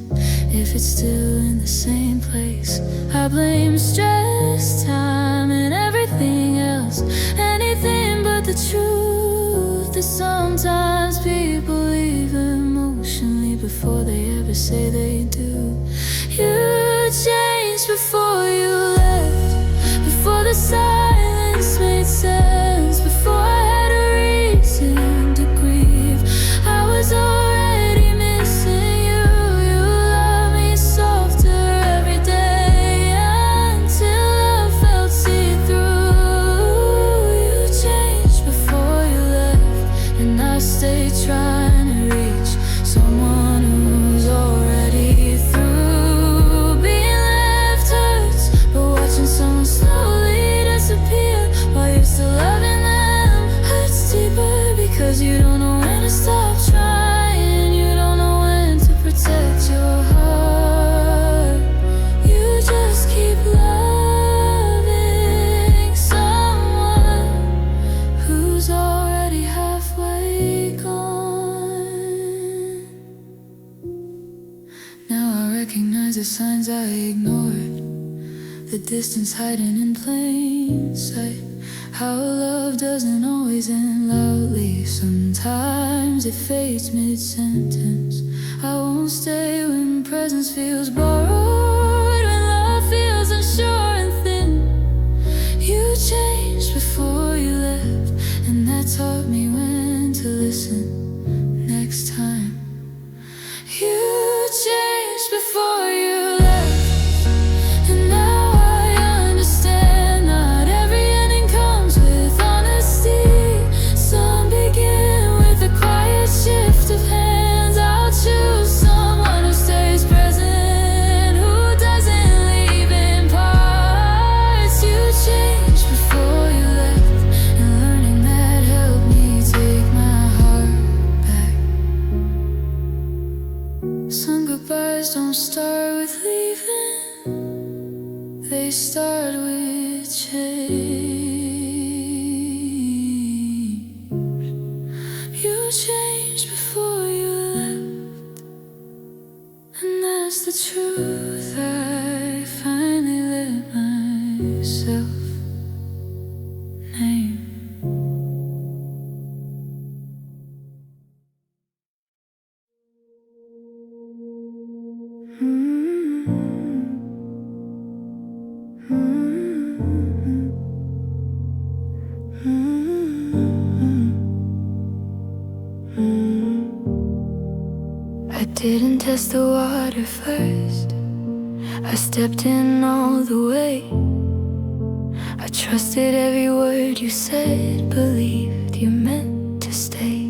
if it's still in the same place. I blame stress, time, and everything else, anything but the truth that sometimes people leave emotionally before they ever say they do. You changed before you left, before the silence made sense, before I had a reason to grieve. I was already missing you. You love me softer every day until I felt see-through. You changed before you left, and I stayed trying to reach someone who's already through. Being left hurts, but watching someone slowly disappear while you're still loving them hurts deeper, because you don't know when to stop trying, you don't know when to protect your heart. You just keep loving someone who's already halfway gone. Now I recognize the signs I ignored, the distance hiding in plain sight. How love doesn't always end loudly, sometimes it fades mid-sentence. I won't stay when presence feels borrowed, when love feels unsure and thin. You changed before you left, and that taught me when to listen next time. You changed before you left, and now I understand not every ending comes with honesty. Some begin with a quiet shift of hands. I'll choose someone who stays present, who doesn't leave in parts. You changed before you left, and learning that helped me take my heart back. Some goodbyes don't start with leaving, they start with change. You changed before you left, and that's the truth I finally let myself name. I didn't test the water first. I stepped in all the way. I trusted every word you said, believed you meant to stay.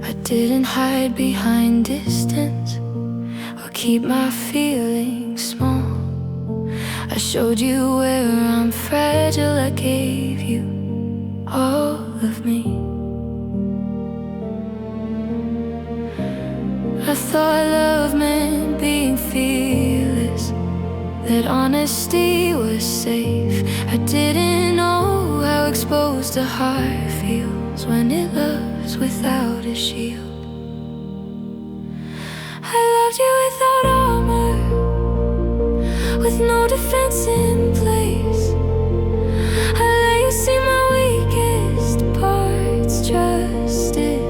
I didn't hide behind distance or keep my feelings small. I showed you where I'm fragile. I gave you all of me. I thought love meant being fearless, that honesty was safe. I didn't know how exposed a heart feels when it loves without a shield. I loved you without armor, with no defense in place. I let you see my weakest parts, trusted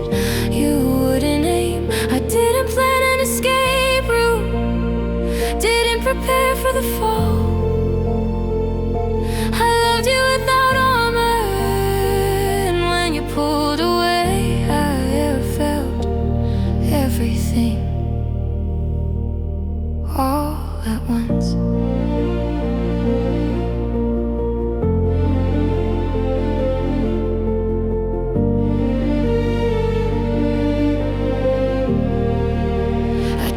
you wouldn't aim. I didn't plan an escape route, didn't prepare for the fall. I loved you without armor, and when you pulled away, I felt everything all at once.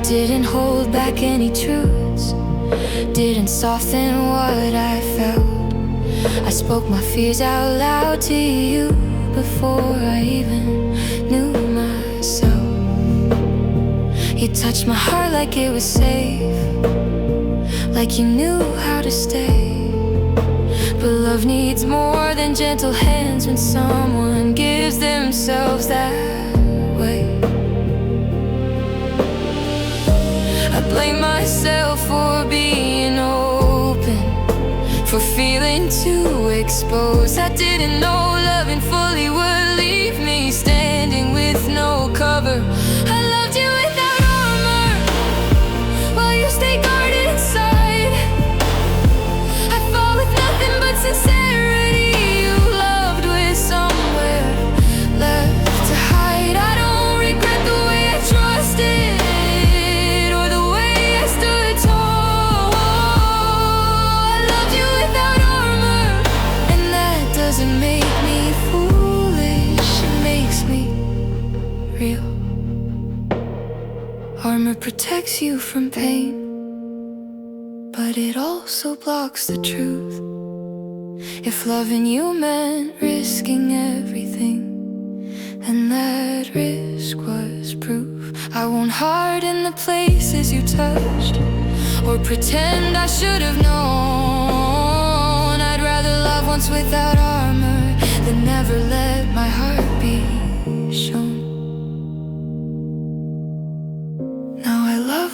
Didn't hold back any truths, didn't soften what I felt. I spoke my fears out loud to you before I even knew myself. You touched my heart like it was safe, like you knew how to stay. But love needs more than gentle hands when someone gives themselves that way. I blame myself for being open, for feeling too exposed. I didn't know loving fully would leave me standing with no cover. I loved you without armor, while you stay guarded inside. I fought with nothing but sincerity. You loved with somewhere left to hide. I don't regret the way I trusted, real. Armor protects you from pain, but it also blocks the truth. If loving you meant risking everything, and that risk was proof, I won't harden the places you touched, or pretend I should have known. I'd rather love once without armor than never let my heart be shown.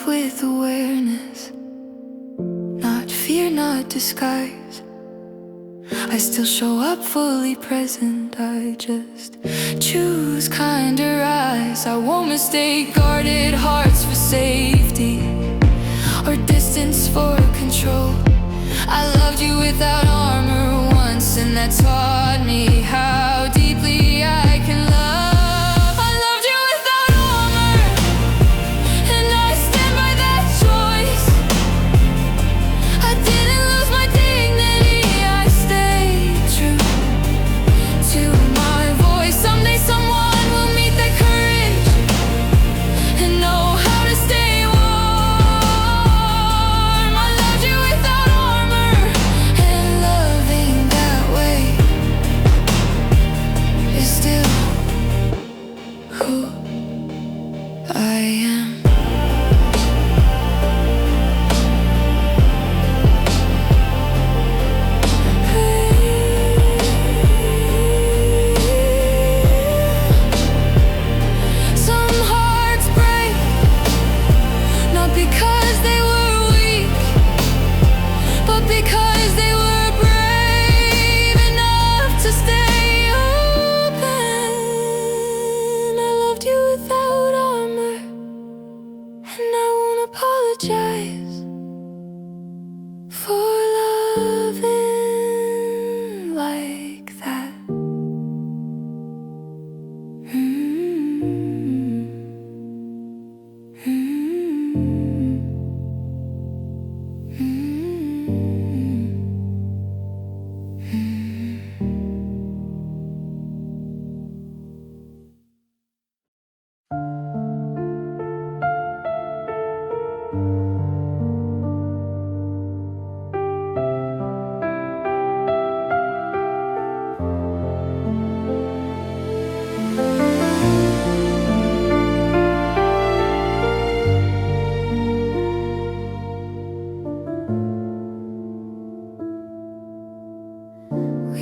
With awareness, not fear, not disguise. I still show up fully present, I just choose kinder eyes. I won't mistake guarded hearts for safety, or distance for control. I loved you without armor once, and that taught me how deeply I can love.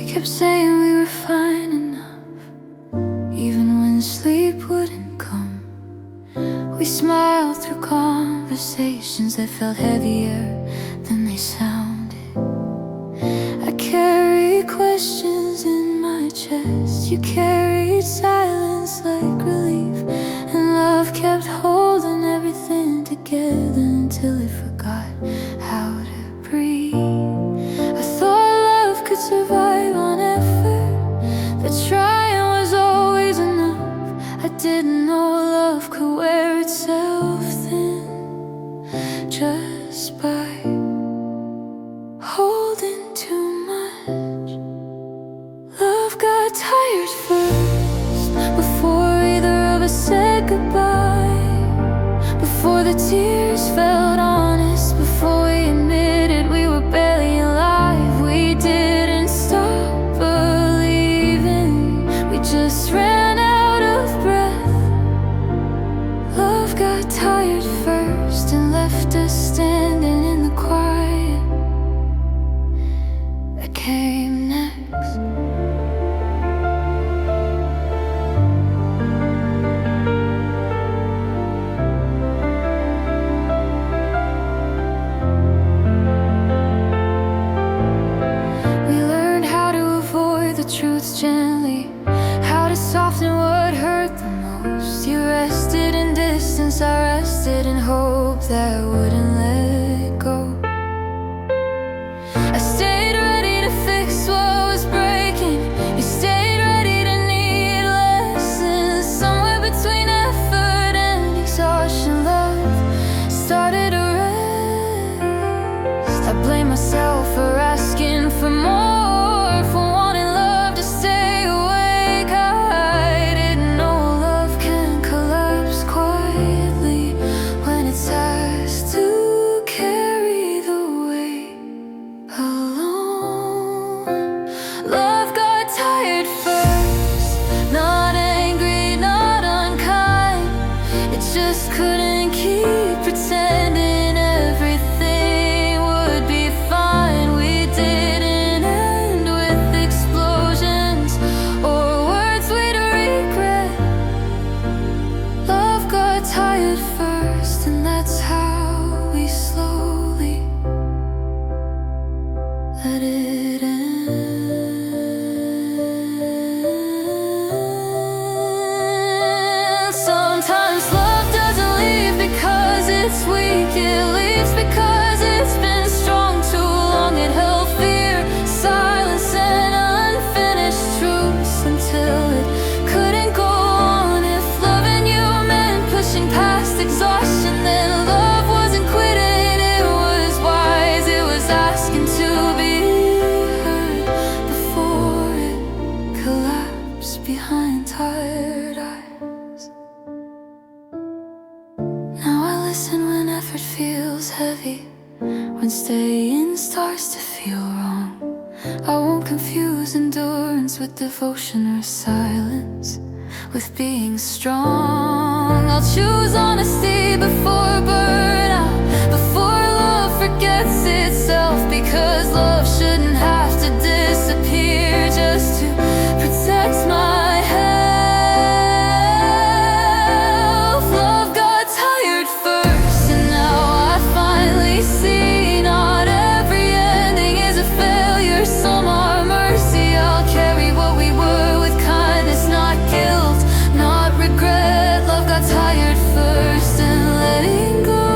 kept saying we were fine enough, even when sleep wouldn't come. We smiled through conversations that felt heavier than they sounded. I carried questions in my chest, you carried silence like relief, and love kept holding everything together until it forgot how to breathe. I thought love could survive on effort, that trying was always enough. I didn't know love could wear itself thin just by holding too much. Love got tired first, before either of us said goodbye, before the tears felt honest, before we admitted we were barely alive. We didn't stop believing, we just ran out of breath. Love got tired first and left us standing in the quiet that came next. We learned how to avoid the truths gently, how to soften what hurt the most. You rested in distance, I rested in hope that wouldn't let go. I stayed ready to fix what was breaking, you stayed ready to need lessons. Somewhere between effort and exhaustion, love started to rest. I blame myself for asking for more, for wanting love to stay awake. I didn't know love can collapse quietly when it's asked to carry the weight alone. Love got tired first, not angry, not unkind. It just couldn't keep pretending everything would be fine. We didn't end with explosions or words we'd regret. Love got tired first, and that's how we slowly let it end. Sometimes love doesn't leave because it's weak, it leaves because it's been strong too long. It held fear, silence, and unfinished truths until it couldn't go on. If loving you meant pushing past exhaustion, then love wasn't quitting, it was wise. It was asking to be heard before it collapsed behind tired eyes. Now I listen when effort feels heavy, when staying starts to feel wrong. I won't confuse endurance with devotion or silence with being strong. I'll choose honesty before burnout, before love forgets itself, because love shouldn't have to disappear just to protect my health. Love got tired first, and now I finally see not every ending is a failure, some are mercy. I'll carry what we were with kindness, not guilt, not regret. Love got tired first, and letting go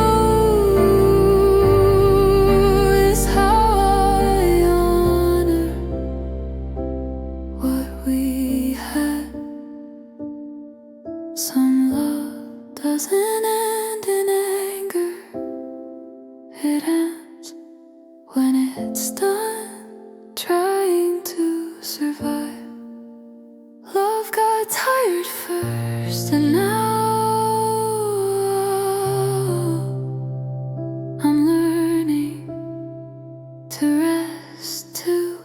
is how I honor what we had. Some love doesn't end in anger, it ends when it's done trying to survive. Love got tired first, and now I'm learning to rest too.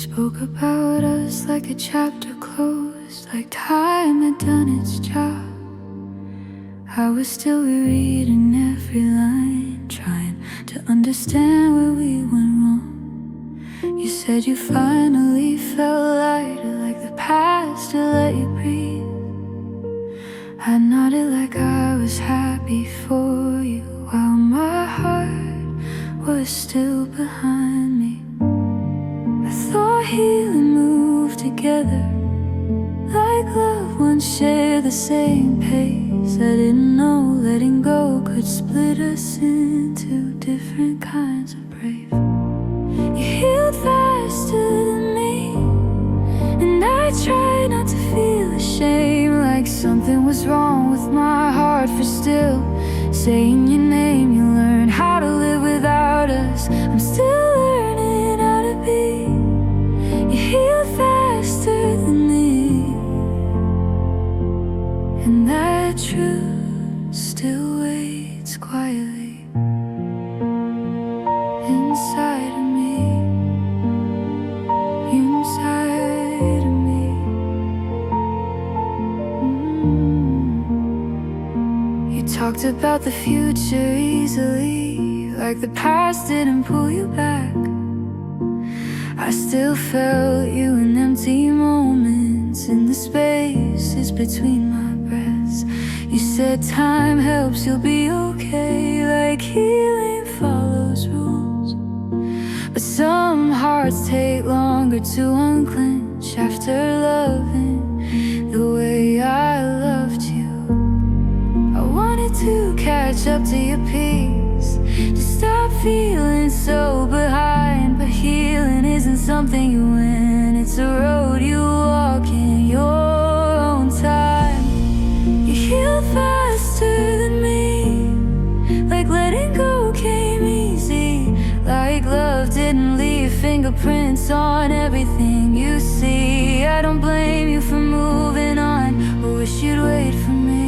spoke about us like a chapter closed, like time had done its job. I was still rereading every line, trying to understand where we went wrong. You said you finally felt lighter, like the past had let you breathe. I nodded like I was happy for you, while my heart was still behind me. I thought healing moved together, like loved ones share the same pace. I didn't know letting go could split us into different kinds of brave. You healed faster than me, and I tried not to feel ashamed, like something was wrong with my heart for still saying your name. You learned how to live without us, I'm still learning how to be. You healed faster than me, and that truth still waits quietly inside of me, inside of me. You talked about the future easily, like the past didn't pull you back. I still felt you in empty moments, in the spaces between my breaths. You said time helps, you'll be okay, like healing follows rules. But some hearts take longer to unclench after loving the way I loved you. I wanted to catch up to your peace, to stop feeling so behind. But healing isn't something you win, it's a road you walk in your own time. You healed faster than me, like letting go came easy, like love didn't leave fingerprints on everything you see. I don't blame you for moving on, I wish you'd wait for me.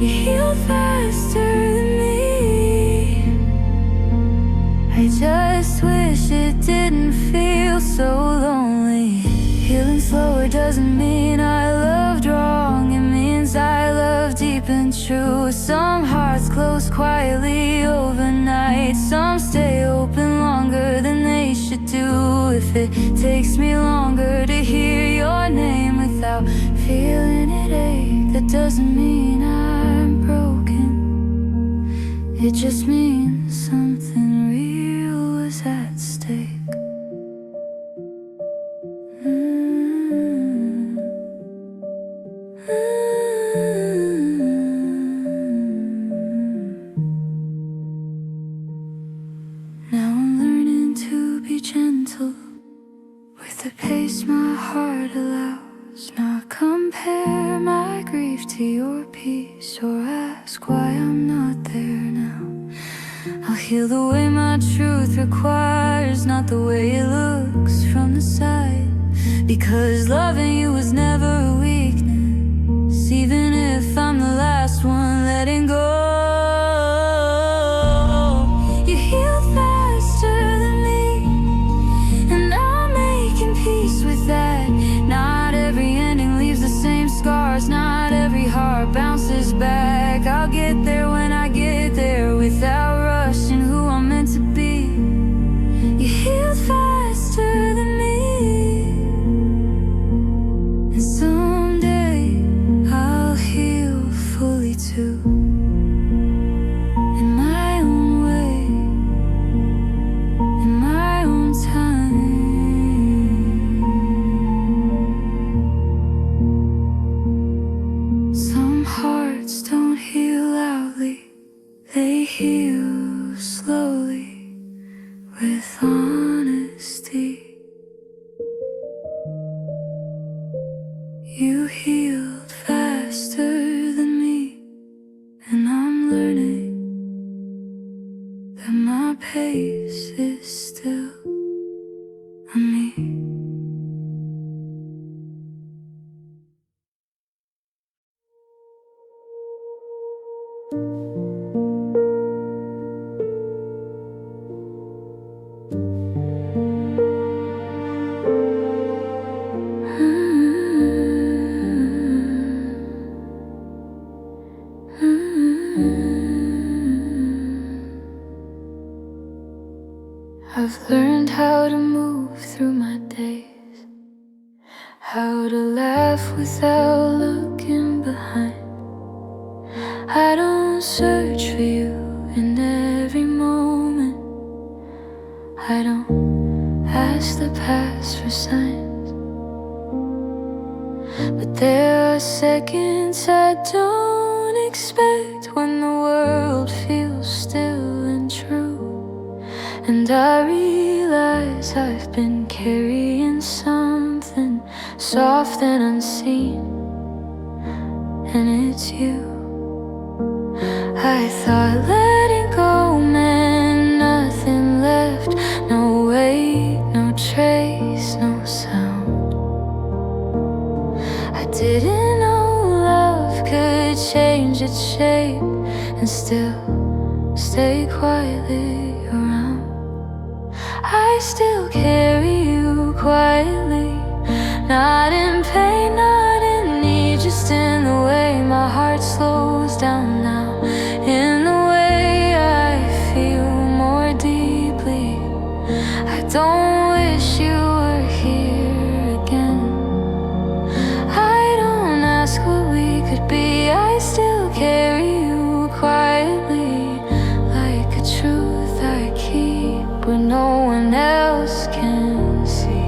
You healed faster than me, I just wish it didn't feel so lonely. Healing slower doesn't mean I loved wrong, it means I love deep and true. Some hearts close quietly overnight, some stay open longer than they should do. If it takes me longer to hear your name without feeling it ache, that doesn't mean I'm broken, it just means something real was at stake. Now I'm learning to be gentle with the pace my heart allows, not compare my grief to your peace, or ask why I'm not there now. I'll heal the way my truth requires, not the way it looks from the side. Because loving you was never a weakness, even if I'm the last one letting go. You healed faster than me, and I'm making peace with that. Not every ending leaves the same scars, not every heart bounces back. I'll get there when I get there, without rushing who I'm meant to be. You healed faster than me, and someday I'll heal fully too, in my own way, in my own time. Some hearts don't heal loudly, they heal slowly, with honesty. You healed faster than me, and I'm learning that my pace is still a me. I've learned how to move through my days, how to laugh without looking behind. I don't search for you in every moment. I don't ask the past for signs. But there are seconds I don't expect, when the world feels still and true, and I realize I've been carrying something soft and unseen, and it's you. I thought letting go meant nothing left, no weight, no trace, no sound. I didn't know love could change its shape and still stay quietly around. I still carry you quietly, not in pain, not in need, just in the way my heart slows down now, in the way I feel more deeply. I don't wish you were here again. I don't ask what we could be. I still carry you quietly, like a truth I keep where no one else can see.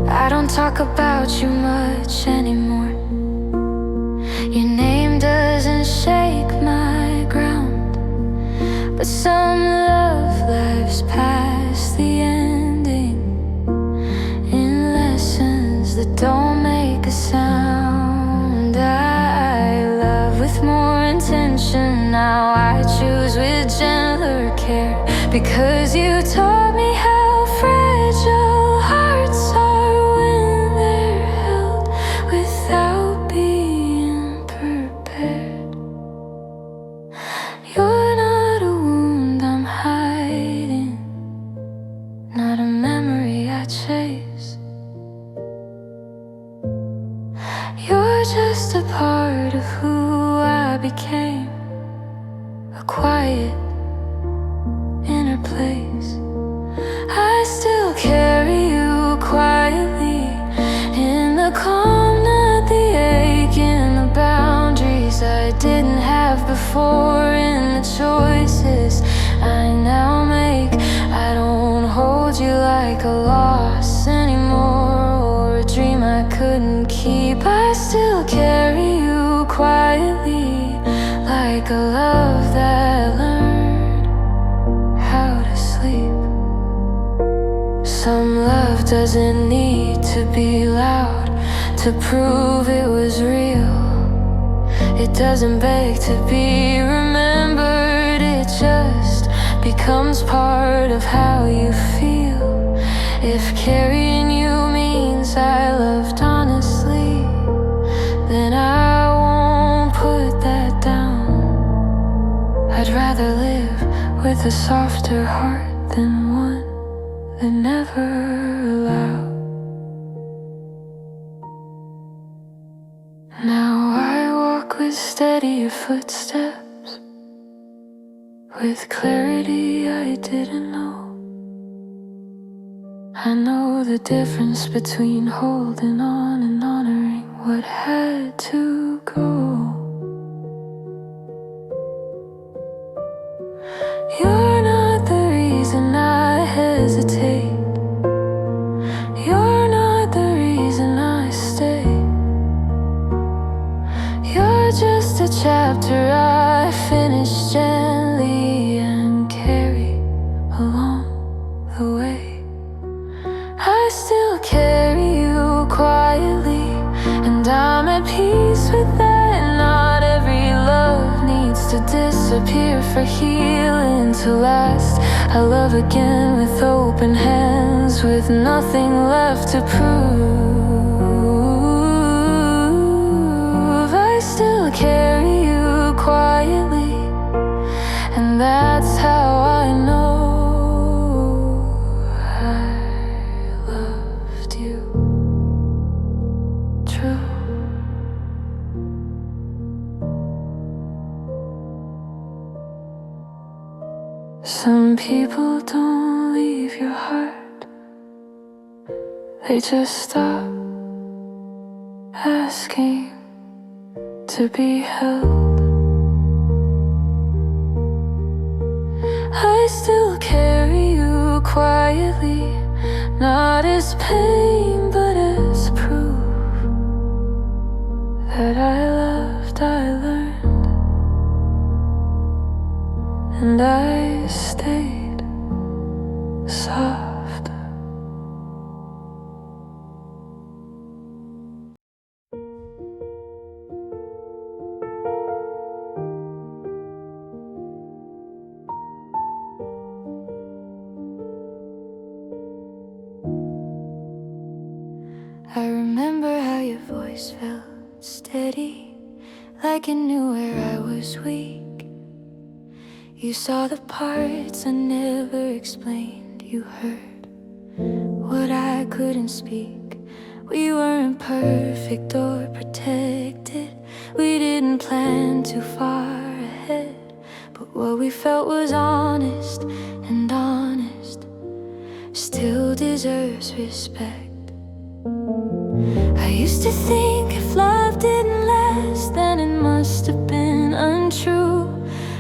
I don't talk about you much anymore. Your name doesn't shake my ground, but some love lives past the ending, in lessons that don't make a sound. I love with more intention now. I choose with gentler care, because you taught me how fragile hearts are when they're held without being prepared. You're not a wound I'm hiding, not a memory I chase. You're just a part of who I became, a quiet inner place. I still carry you quietly, in the calm, not the ache, in the boundaries I didn't have before, in the choices I now make. I don't hold you like a loss anymore, or a dream I couldn't keep. I still carry you quietly, like a love that learned how to sleep. Some love doesn't need to be loud to prove it was real. It doesn't beg to be remembered, it just becomes part of how you feel. If carrying you means I loved honestly, then I won't put that down. I'd rather live with a softer heart than one that never allowed. Now I walk with steadier footsteps, with clarity I didn't know. I know the difference between holding on and honoring what had to go. You're not the reason I hesitate. You're not the reason I stay. You're just a chapter I finish gently and carry along the way. I still carry you quietly, and I'm at peace with that. Not every love needs to disappear for healing to last. I love again with open hands, with nothing left to prove. I still carry you quietly, and that's how I know I loved you true. Some people don't leave your heart, they just stop asking to be held. I still carry you quietly, not as pain but as proof that I loved, I learned, and I stayed soft. I remember how your voice felt steady, like it knew where I was weak. You saw the parts I never explained. You heard what I couldn't speak. We weren't perfect or protected, we didn't plan too far ahead, but what we felt was honest, and honest still deserves respect. I used to think if love didn't last, then it must have been untrue.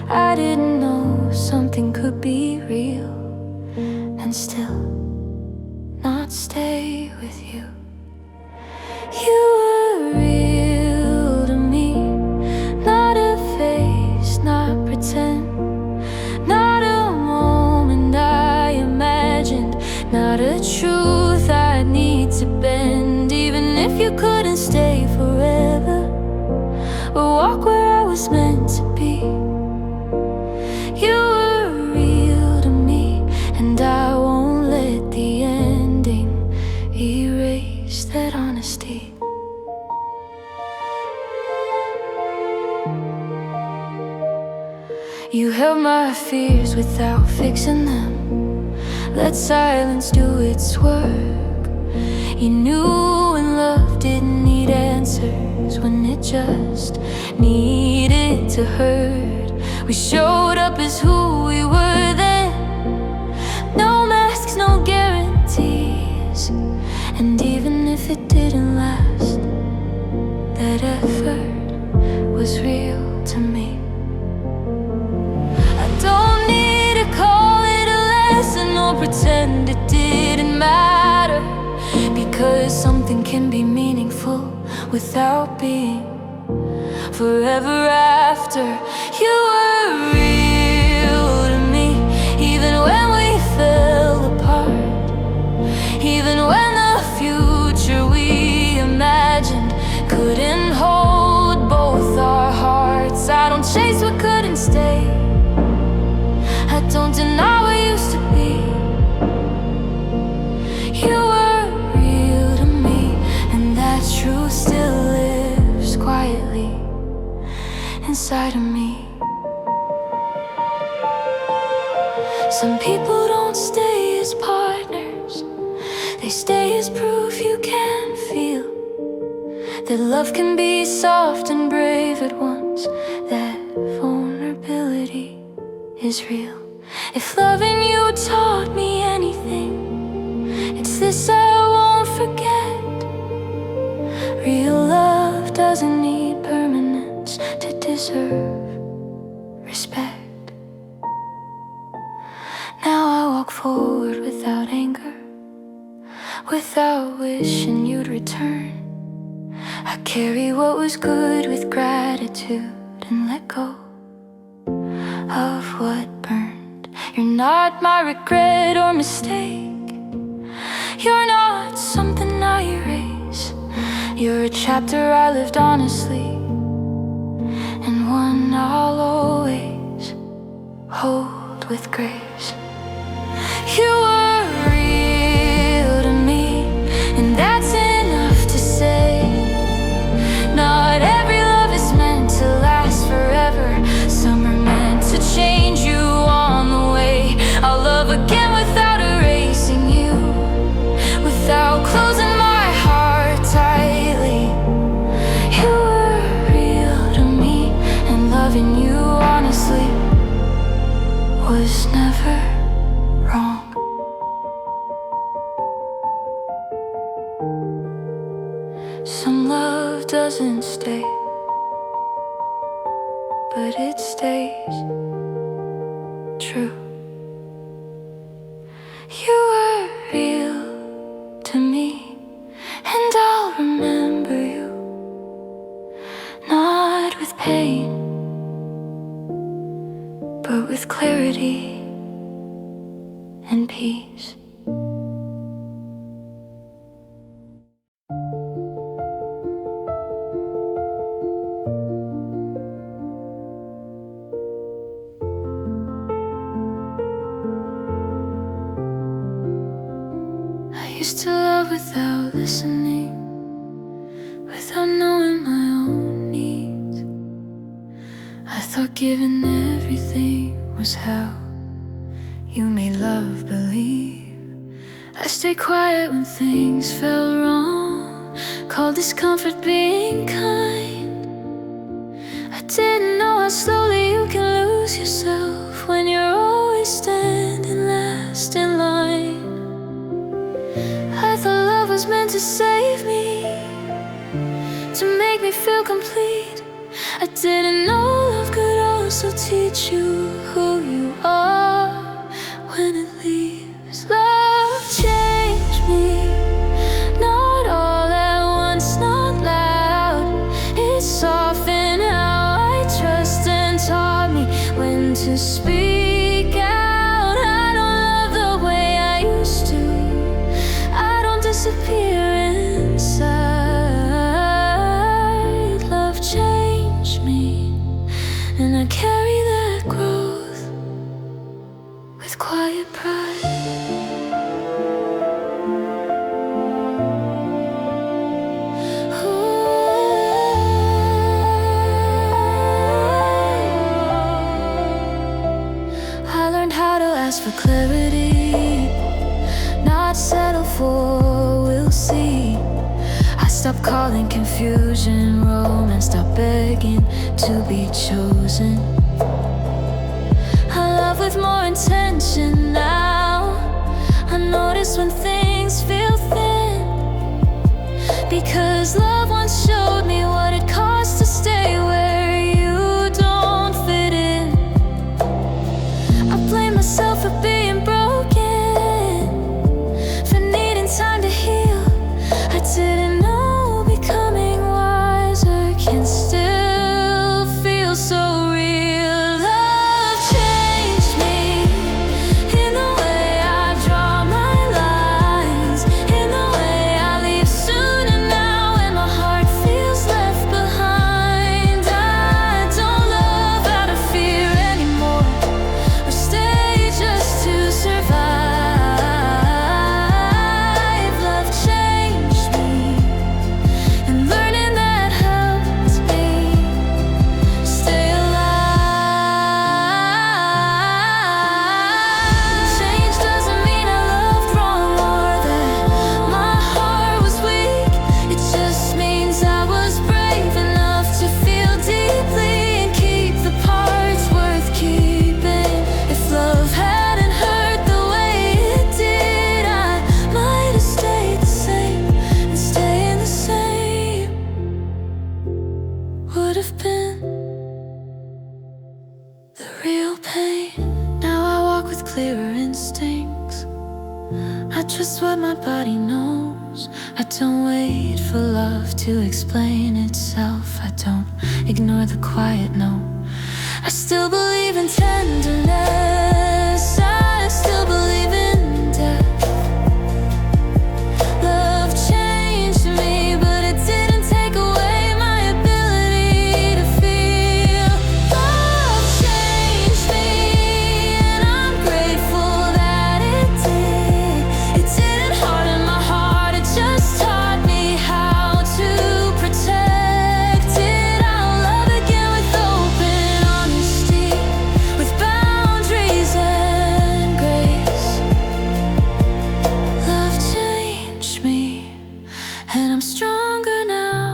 I didn't know something could be real and still not stay with you. You were real to me, not a face, not pretend, not a moment I imagined, not a truth I need to bend. Even if you couldn't stay forever or walk where I was meant to be, you were real to me, and I won't let the ending erase that honesty. You held my fears without fixing them, let silence do its work. You knew when love didn't need answers, when it just needed to hurt. We showed up as who we were then, no masks, no guarantees. And even if it didn't last, that effort was real to me. I don't need to call it a lesson or pretend it didn't matter, because something can be meaningful without being forever after. You were real to me, even when we fell apart, even when the future we imagined couldn't hold both our hearts. I don't chase what couldn't stay, I don't deny what used to be. You were real to me, and that truth still lives quietly inside of me. Some people don't stay as partners, they stay as proof you can feel that love can be soft and brave at once, that vulnerability is real. If loving you taught me anything, it's this: I won't forget. Real love doesn't need permanence to deserve respect. Now I walk forward without anger, without wishing you'd return. I carry what was good with gratitude and let go of what burned. You're not my regret or mistake, you're not something I erase. You're a chapter I lived honestly, and one I'll always hold with grace. You were real to me, and that's enough to say. Not every love is meant to last forever, some are meant to change you on the way. I'll love again without erasing you, without closing my heart tightly. You were real to me, and loving you honestly was never doesn't stay, but it stays true. You were real to me, and I'll remember you, not with pain, but with clarity and peace. I used to love without listening, without knowing my own needs. I thought giving everything was how you made love believe. I stayed quiet when things felt wrong, called discomfort being kind. I didn't know how slowly you can lose yourself when you're always standing last in line. I thought love was meant to save me, to make me feel complete. I didn't know love could also teach you who you are when it leaves. Love changed me, not all at once, not loud. It softened how I trust and taught me when to speak out. I don't love the way I used to, I don't disappear inside. Love changed me, and I carry that growth with quiet pride. I learned how to ask for clarity, not settle for we'll see. I stopped calling confusion romance, stopped begging to be chosen. I love with more intention now. I notice when things feel thin, because love once showed me what it costs to stay where you don't fit in. I blame myself for being broken, for needing time to heal. I didn't know becoming wiser can still feel so real. Love changed me in the way I draw my lines, in the way I leave soon and now when my heart feels left behind. I don't love out of fear anymore, or stay just to survive. Love changed me, and learning that helped me stay alive. Change doesn't mean I loved wrong or that my heart was weak. It just means I was brave enough to feel deeply and keep the parts worth keeping. If love hadn't hurt the way it did, I might have stayed the same, and staying the same would have been the real pain. Now I walk with clearer instincts, I trust what my body knows. I don't wait for love to explain itself. I don't ignore the quiet no. I still believe in tenderness, I still believe in death. Love changed me, but it didn't take away my ability to feel. Love changed me, and I'm grateful that it did. It didn't harden my heart, it just taught me how to protect it. I'll love again with open honesty, with boundaries and grace. Love changed me, and I'm stronger now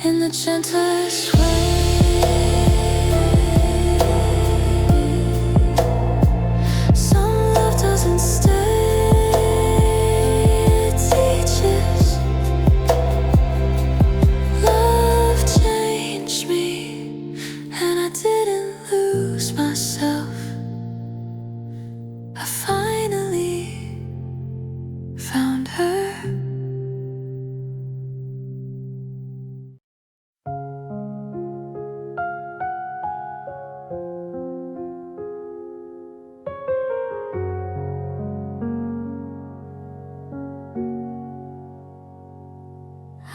in the gentlest way. Some love doesn't stay, it teaches.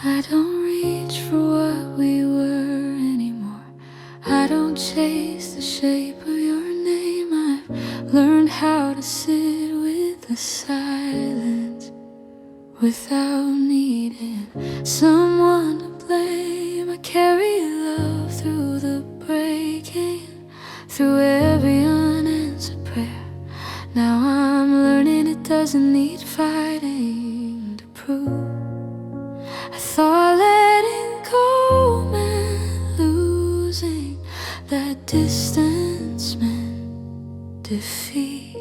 I don't reach for what we were anymore. I don't chase the shape of your name. I've learned how to sit with the silence without needing someone to blame. I carry love through the breaking, through every unanswered prayer. Now I'm learning it doesn't need fighting to prove. I thought letting go meant losing, that distance meant defeat.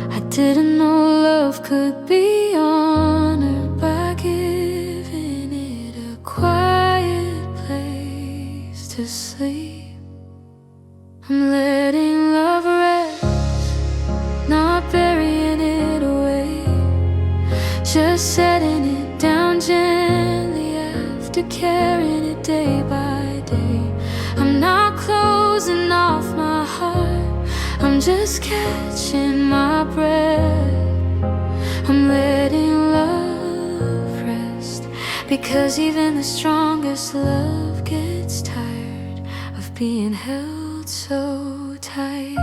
I didn't know love could be honored by giving it a quiet place to sleep. I'm letting love rest, not burying it away, just setting it down gently after carrying it day by day. I'm not closing off my heart, I'm just catching my breath. I'm letting love rest, because even the strongest love gets tired of being held so tight.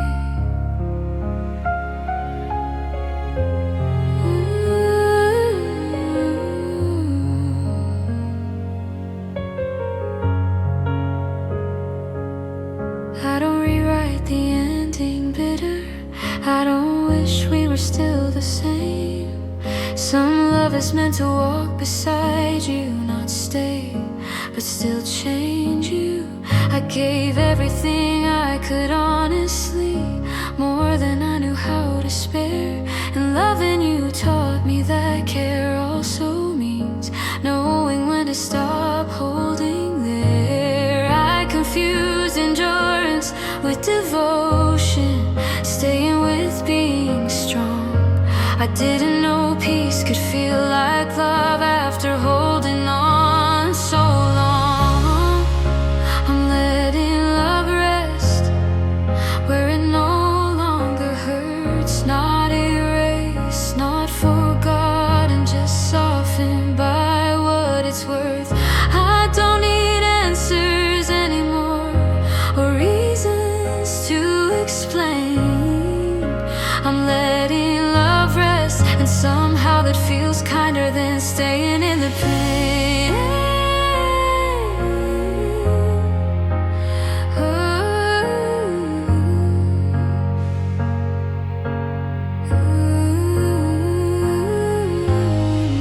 I don't rewrite the ending bitter. I don't wish we were still the same. Some love is meant to walk beside you, not stay, but still change you. I gave everything I could honestly, more than I knew how to spare. And loving you taught me that care also means knowing when to stop holding there. I confused endurance with devotion, staying with being strong. I didn't know peace could feel like love after holding on so long. I'm letting love rest where it no longer hurts, not erased, not forgotten, just softened by what it's worth. I don't need answers anymore, or reasons to explain. I'm letting love rest, and somehow that feels kinder than staying in the pain.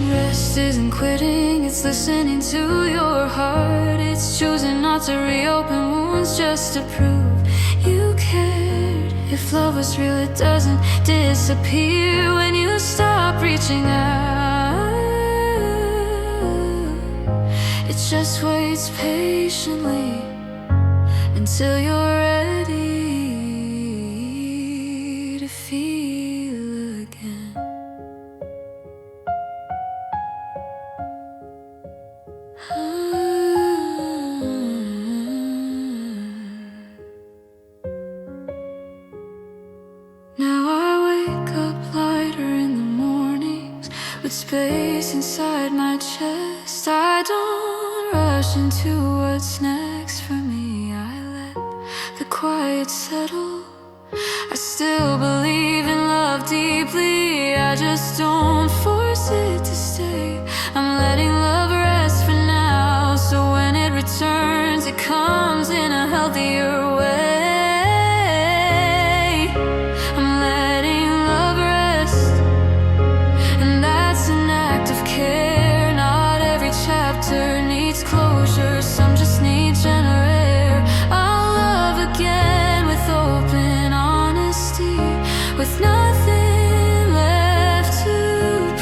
Rest isn't quitting, it's listening to your heart. It's choosing not to reopen wounds just to prove you cared. If love was real, it doesn't disappear when you stop reaching out. It just waits patiently until you're ready to feel again. Now I wake up lighter in the mornings, with space inside my chest. I don't rush into what's next for me. I let the quiet settle. I still believe in love deeply, I just don't force it to stay. I'm letting love rest for now, so when it returns, it comes in a healthier way. I'm letting love rest, and that's an act of care. Not every chapter needs closure, some just need gentle air. I'll love again with open honesty, with nothing left to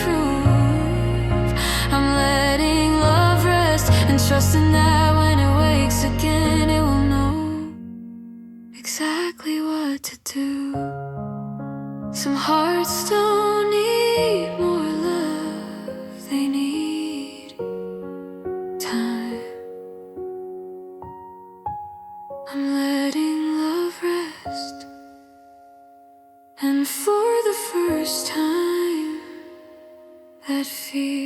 prove. I'm letting love rest, and trusting that when it wakes again, it will know exactly what to do. Some hearts don't need more love, they need time. I'm letting love rest, and for the first time feel.